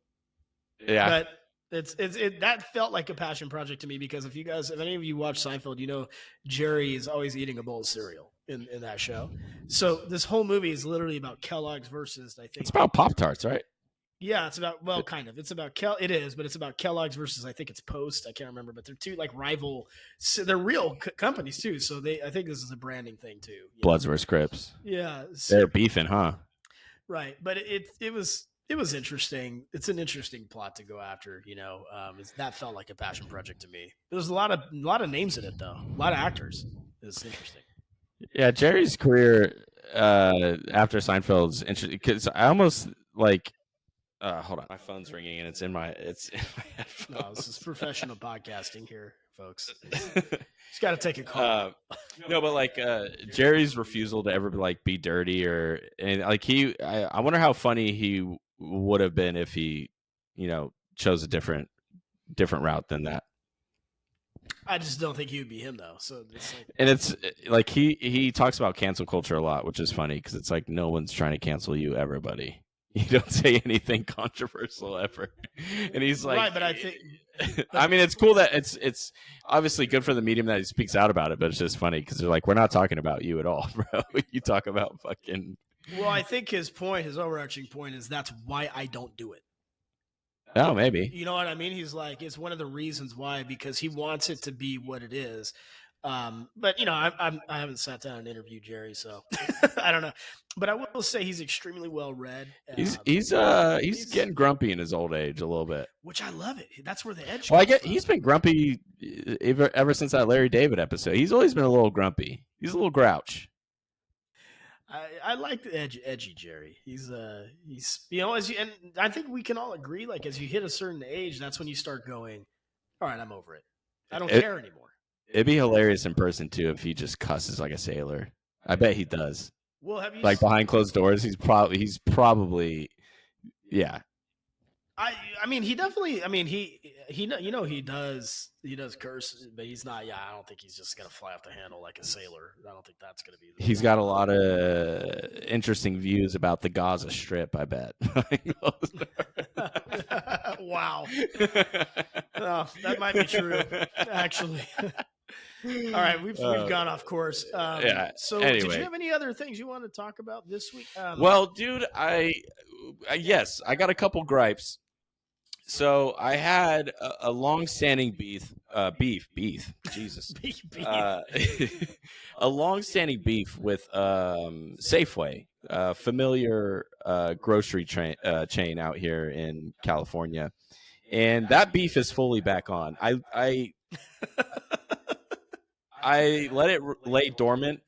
Yeah. But that felt like a passion project to me because if any of you watch Seinfeld, you know Jerry is always eating a bowl of cereal in that show. So this whole movie is literally about Kellogg's versus, I think it's about Pop-Tarts, right? Yeah, it's about kind of. It's about it is, but it's about Kellogg's versus I think it's Post. I can't remember, but they're two like rival. They're real companies too. So I think this is a branding thing too. Bloods versus Crips. Yeah, they're beefing, huh? Right, but it was interesting. It's an interesting plot to go after. That felt like a passion project to me. There's a lot of names in it though. A lot of actors. It's interesting. Yeah, Jerry's career after Seinfeld's interesting because I almost like. Hold on, my phone's ringing and it's in my headphones. No, this is professional podcasting here, folks. Just got to take a call. No, but like Jerry's refusal to ever like be dirty and like I wonder how funny he would have been if he, chose a different route than that. I just don't think he would be him though. So it's like he talks about cancel culture a lot, which is funny because it's like no one's trying to cancel you, everybody. You don't say anything controversial ever, and he's like, right. But I think, I mean, it's cool that it's obviously good for the medium that he speaks out about it, but it's just funny because they're like, we're not talking about you at all, bro. You talk about fucking. Well, I think his overarching point is that's why I don't do it. Oh, maybe. You know what I mean? He's like, it's one of the reasons why, because he wants it to be what it is. But I haven't sat down and interviewed Jerry, so I don't know. But I will say he's extremely well read. He's getting grumpy in his old age a little bit, which I love it. That's where the edge. Well, he's been grumpy ever since that Larry David episode. He's always been a little grumpy. He's a little grouch. I like the edgy Jerry. He's and I think we can all agree, like as you hit a certain age, that's when you start going, all right, I'm over it. I don't care anymore. It'd be hilarious in person too if he just cusses like a sailor. I bet he does. Well, have you behind closed doors? He's probably, yeah. I mean, he definitely. I mean, he does curse, but he's not. Yeah, I don't think he's just gonna fly off the handle like a sailor. I don't think that's gonna be. He's got a lot of interesting views about the Gaza Strip. I bet. Wow. Oh, that might be true, actually. All right, we've gone off course. Yeah. So, anyway. Did you have any other things you want to talk about this week? Well, dude, yes, I got a couple gripes. So I had a long-standing beef. Jesus, beef. A long-standing beef with Safeway, a familiar grocery chain out here in California, and that beef is fully back on. I let it lay dormant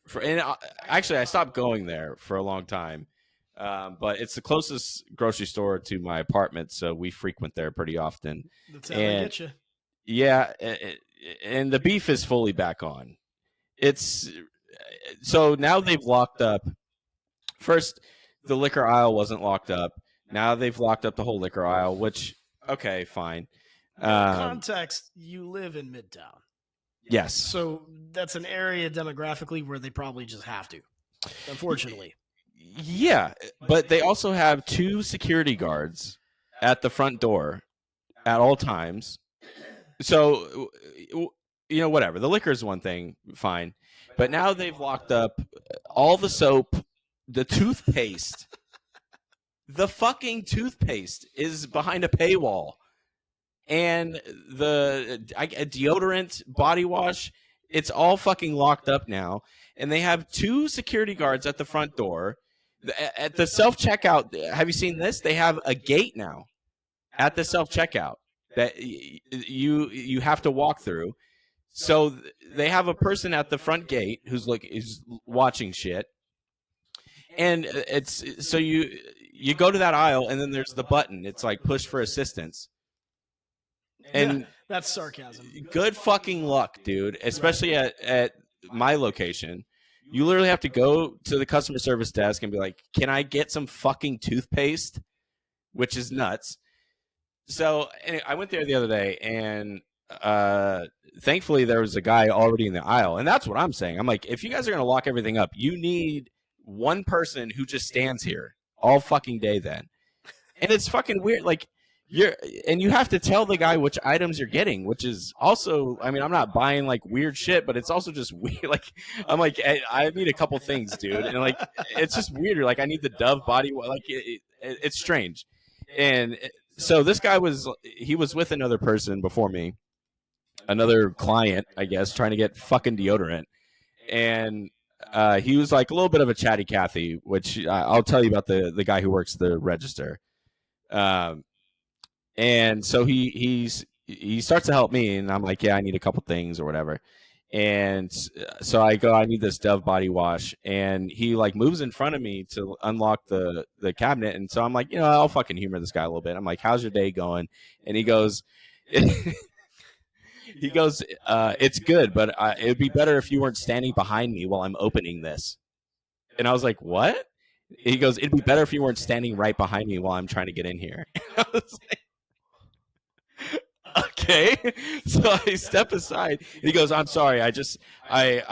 actually I stopped going there for a long time. But it's the closest grocery store to my apartment, so we frequent there pretty often. That's how they get you. Yeah, and the beef is fully back on. So now they've locked up. First, the liquor aisle wasn't locked up. Now they've locked up the whole liquor aisle, which, okay, fine. Context, you live in Midtown. Yes. So that's an area demographically where they probably just have to, unfortunately. Yeah, but they also have 2 security guards at the front door at all times. So, whatever. The liquor is one thing, fine. But now they've locked up all the soap, the toothpaste. The fucking toothpaste is behind a paywall. And the deodorant, body wash, it's all fucking locked up now. And they have 2 security guards at the front door. At the self-checkout, have you seen this? They have a gate now at the self-checkout that you have to walk through. So they have a person at the front gate who's watching shit. And it's so you go to that aisle and then there's the button. It's like push for assistance. And yeah, that's sarcasm. Good fucking luck, dude, especially at my location. You literally have to go to the customer service desk and be like, "Can I get some fucking toothpaste?" Which is nuts. So anyway, I went there the other day, and thankfully there was a guy already in the aisle, and that's what I'm saying. I'm like, if you guys are gonna lock everything up, you need one person who just stands here all fucking day then. And it's fucking weird. Like you have to tell the guy which items you're getting, which is also, I mean, I'm not buying like weird shit, but it's also just weird. Like I'm like, I need a couple things, dude, and like it's just weird. Like I need the Dove body, like it's strange. And so this guy was with another person before me, another client, I guess, trying to get fucking deodorant, and he was like a little bit of a chatty Cathy, which I'll tell you about the guy who works the register. And so he starts to help me, and I'm like, yeah, I need a couple things or whatever. And so I go, I need this Dove body wash, and he like moves in front of me to unlock the cabinet, and so I'm like, I'll fucking humor this guy a little bit. I'm like, how's your day going? And he goes, it's good, but it would be better if you weren't standing behind me while I'm opening this. And I was like, what? He goes, it'd be better if you weren't standing right behind me while I'm trying to get in here. I was like, okay. So I step aside. He goes, I'm sorry. I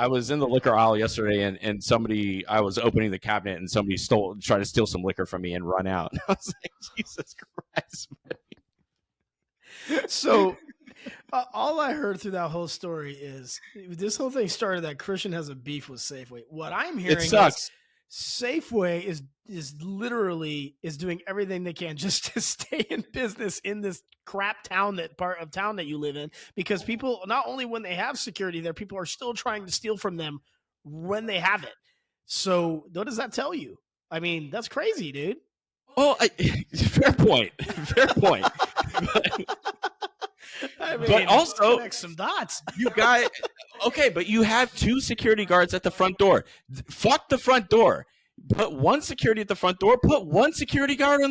was in the liquor aisle yesterday, and somebody, I was opening the cabinet, and somebody tried to steal some liquor from me and run out. I was like, Jesus Christ. So all I heard through that whole story is this whole thing started that Christian has a beef with Safeway. What I'm hearing it sucks. Is Safeway is literally doing everything they can just to stay in business in this crap part of town that you live in, because people, not only when they have security there, people are still trying to steal from them when they have it. So what does that tell you? I mean, that's crazy, dude. Oh, fair point. Fair point. I mean, but also connect some dots. You guys, okay, but you have 2 security guards at the front door. Fuck the front door. Put 1 security at the front door. Put 1 security guard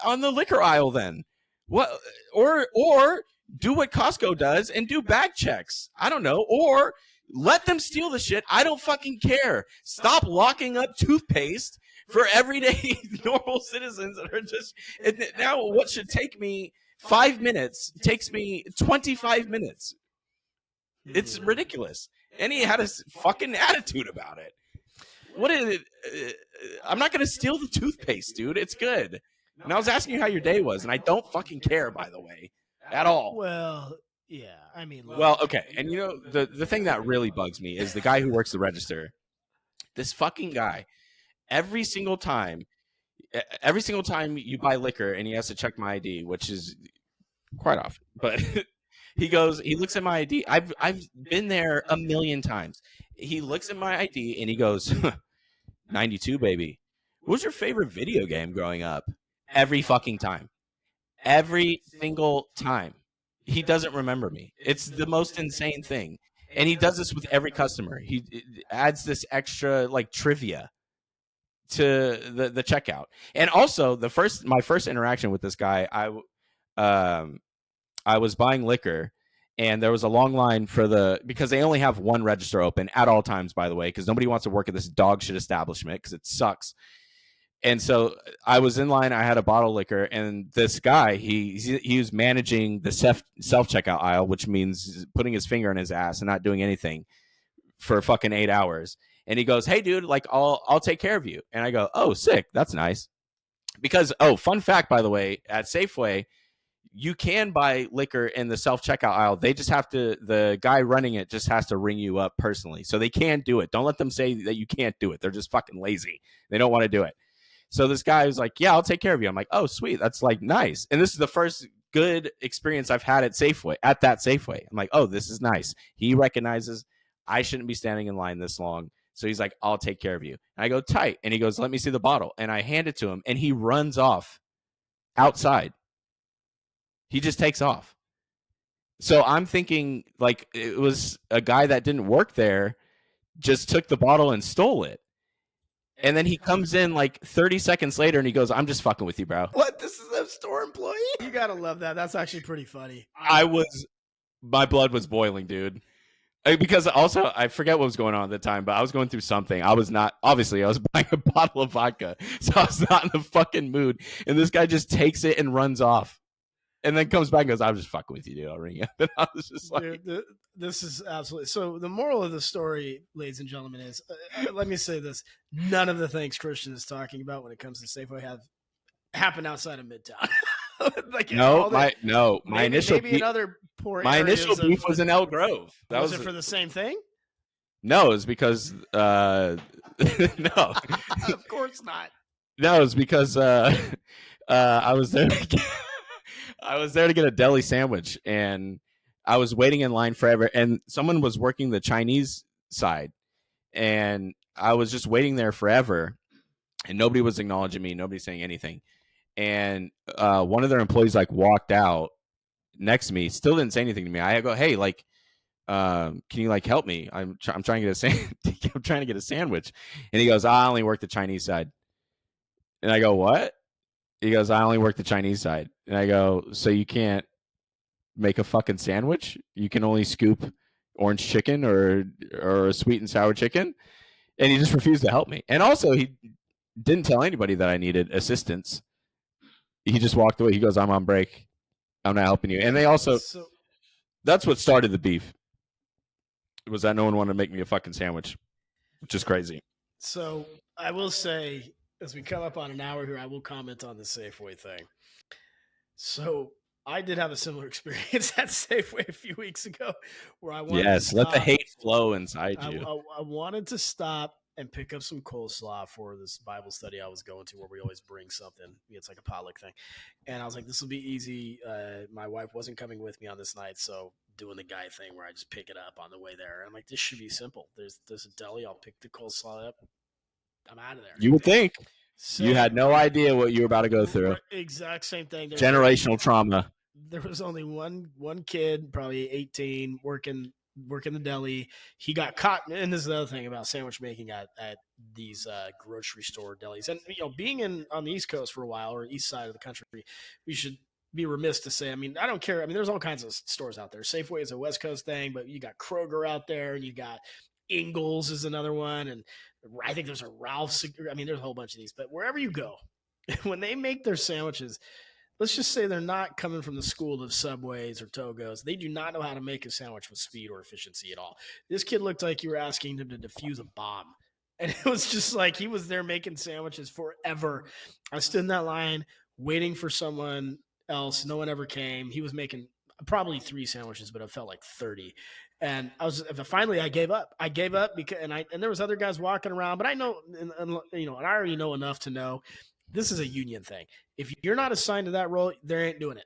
on the liquor aisle. Then what? Or do what Costco does and do bag checks. I don't know. Or let them steal the shit. I don't fucking care. Stop locking up toothpaste for everyday normal citizens that are just. Now, what should take me 5 minutes takes me 25 minutes. It's ridiculous. And he had a fucking attitude about it. What is it? I'm not going to steal the toothpaste, dude. It's good. And I was asking you how your day was, and I don't fucking care, by the way, at all. Well, yeah. I mean, well, okay. And the thing that really bugs me is the guy who works the register. This fucking guy, every single time you buy liquor and he has to check my ID, which is quite often, but he looks at my ID. I've been there a million times. He looks at my ID and he goes, 92, baby. What was your favorite video game growing up? Every fucking time. Every single time. He doesn't remember me. It's the most insane thing. And he does this with every customer. He adds this extra like trivia to the checkout. And also my first interaction with this guy, I was buying liquor, and there was a long line because they only have 1 register open at all times, by the way, because nobody wants to work at this dog shit establishment because it sucks. And so I was in line. I had a bottle of liquor, and this guy, he was managing the self checkout aisle, which means putting his finger in his ass and not doing anything for fucking 8 hours. And he goes, "Hey, dude, like I'll take care of you." And I go, "Oh, sick, that's nice." Because fun fact, by the way, at Safeway, you can buy liquor in the self-checkout aisle. They just have to, the guy running it just has to ring you up personally. So they can do it. Don't let them say that you can't do it. They're just fucking lazy. They don't want to do it. So this guy was like, yeah, I'll take care of you. I'm like, oh, sweet. That's like nice. And this is the first good experience I've had at that Safeway. I'm like, oh, this is nice. He recognizes I shouldn't be standing in line this long. So he's like, I'll take care of you. And I go, tight. And he goes, let me see the bottle. And I hand it to him, and he runs off outside. He just takes off. So I'm thinking like it was a guy that didn't work there, just took the bottle and stole it. And then he comes in like 30 seconds later and he goes, I'm just fucking with you, bro. What? This is a store employee? You got to love that. That's actually pretty funny. My blood was boiling, dude. Because also I forget what was going on at the time, but I was going through something. I was buying a bottle of vodka, so I was not in the fucking mood. And this guy just takes it and runs off, and then comes back and goes, "I'm just fucking with you, dude. I'll ring you." And I was just like, Dude, this is absolutely so. The moral of the story, ladies and gentlemen, is let me say this: none of the things Christian is talking about when it comes to Safeway have happened outside of Midtown. Like my initial maybe in other poor my areas initial beef was in Elk Grove. That was it for the same thing? No, it was because no, of course not. No, it was because I was there. I was there to get a deli sandwich, and I was waiting in line forever. And someone was working the Chinese side, and I was just waiting there forever, and nobody was acknowledging me. Nobody saying anything. And one of their employees like walked out next to me, still didn't say anything to me. I go, "Hey, like, can you like help me? I'm trying to get I'm trying to get a sandwich." And he goes, "I only work the Chinese side." And I go, "What?" He goes, "I only work the Chinese side." And I go, "So you can't make a fucking sandwich? You can only scoop orange chicken or a sweet and sour chicken?" And he just refused to help me. And also, he didn't tell anybody that I needed assistance. He just walked away. He goes, "I'm on break. I'm not helping you." And they also, that's what started the beef. Was that no one wanted to make me a fucking sandwich, which is crazy. So I will say, as we come up on an hour here, I will comment on the Safeway thing. So I did have a similar experience at Safeway a few weeks ago where I wanted to stop. Let the hate flow inside you. I wanted to stop and pick up some coleslaw for this Bible study I was going to, where we always bring something. It's like a potluck thing. And I was like, this will be easy. My wife wasn't coming with me on this night, so doing the guy thing where I just pick it up on the way there. And I'm like, this should be simple. There's a deli. I'll pick the coleslaw up. I'm out of there. You would think. You had no idea what you were about to go through. Exact same thing. Generational trauma. There was only one kid, probably 18, working the deli. He got caught, and this is the other thing about sandwich making at these grocery store delis. And being on the East Coast for a while, or east side of the country, we should be remiss to say, I mean, I don't care. I mean, there's all kinds of stores out there. Safeway is a West Coast thing, but you got Kroger out there, and you got Ingles is another one, and I think there's a Ralph's. I mean, there's a whole bunch of these, but wherever you go, when they make their sandwiches, let's just say they're not coming from the school of Subways or Togos. They do not know how to make a sandwich with speed or efficiency at all. This kid looked like you were asking him to defuse a bomb. And it was just like he was there making sandwiches forever. I stood in that line waiting for someone else. No one ever came. He was making probably 3 sandwiches, but it felt like 30. And finally I gave up. I gave up because there was other guys walking around, but I know, and I already know enough to know this is a union thing. If you're not assigned to that role, they ain't doing it.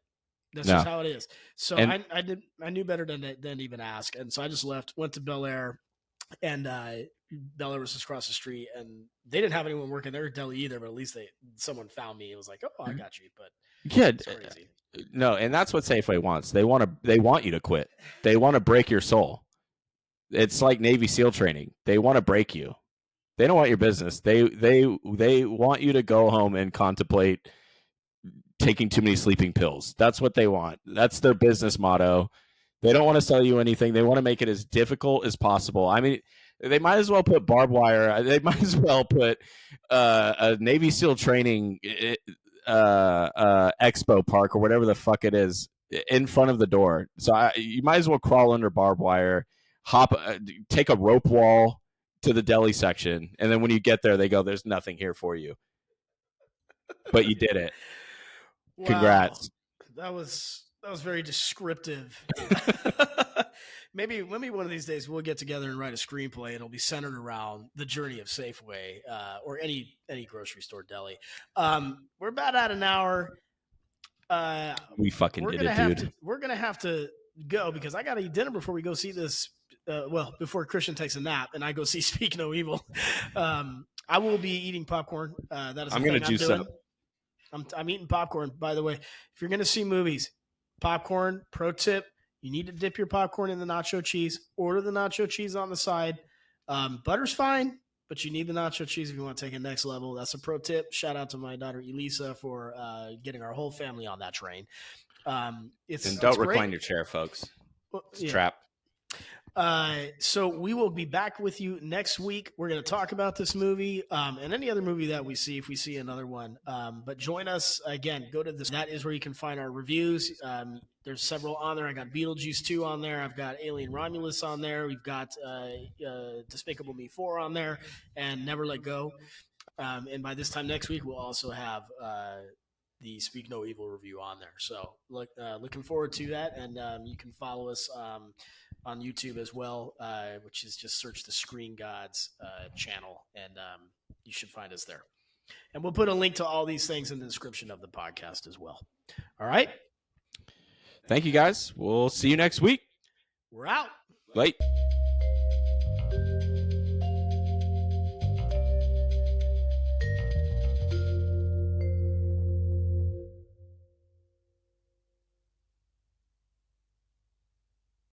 That's just how it is. So I knew better than even ask. And so I just left, went to Bel Air, and Bel Air was just across the street, and they didn't have anyone working their deli either, but at least someone found me. It was like, oh, I got you. But it's crazy. No, and that's what Safeway wants. They want you to quit. They want to break your soul. It's like Navy SEAL training. They want to break you. They don't want your business. They want you to go home and contemplate taking too many sleeping pills. That's what they want. That's their business motto. They don't want to sell you anything. They want to make it as difficult as possible. I mean, they might as well put barbed wire. They might as well put a Navy SEAL training expo park or whatever the fuck it is in front of the door. So you might as well crawl under barbed wire, take a rope wall to the deli section, and then when you get there, they go, "There's nothing here for you," but you did it. Wow. Congrats. That was very descriptive. Maybe one of these days we'll get together and write a screenplay, and it'll be centered around the journey of Safeway or any grocery store deli. We're about at an hour. We fucking did it, dude. We're gonna have to go because I gotta eat dinner before we go see this. Before Christian takes a nap and I go see Speak No Evil. I will be eating popcorn. That is I'm going to juice up. I'm eating popcorn, by the way. If you're going to see movies, popcorn, pro tip, you need to dip your popcorn in the nacho cheese. Order the nacho cheese on the side. Butter's fine, but you need the nacho cheese if you want to take it next level. That's a pro tip. Shout out to my daughter Elisa for getting our whole family on that train. And don't recline your chair, folks. It's a trap. So we will be back with you next week. We're going to talk about this movie and any other movie that we see, if we see another one. But join us again. Go to this. That is where you can find our reviews. There's several on there. I got Beetlejuice 2 on there. I've got Alien Romulus on there. We've got Despicable Me 4 on there, and Never Let Go. And by this time next week, we'll also have the Speak No Evil review on there. So looking forward to that. And you can follow us on YouTube as well, which is just search the Screen Gods channel, and you should find us there. And we'll put a link to all these things in the description of the podcast as well. All right. Thank you, guys. We'll see you next week. We're out. Bye.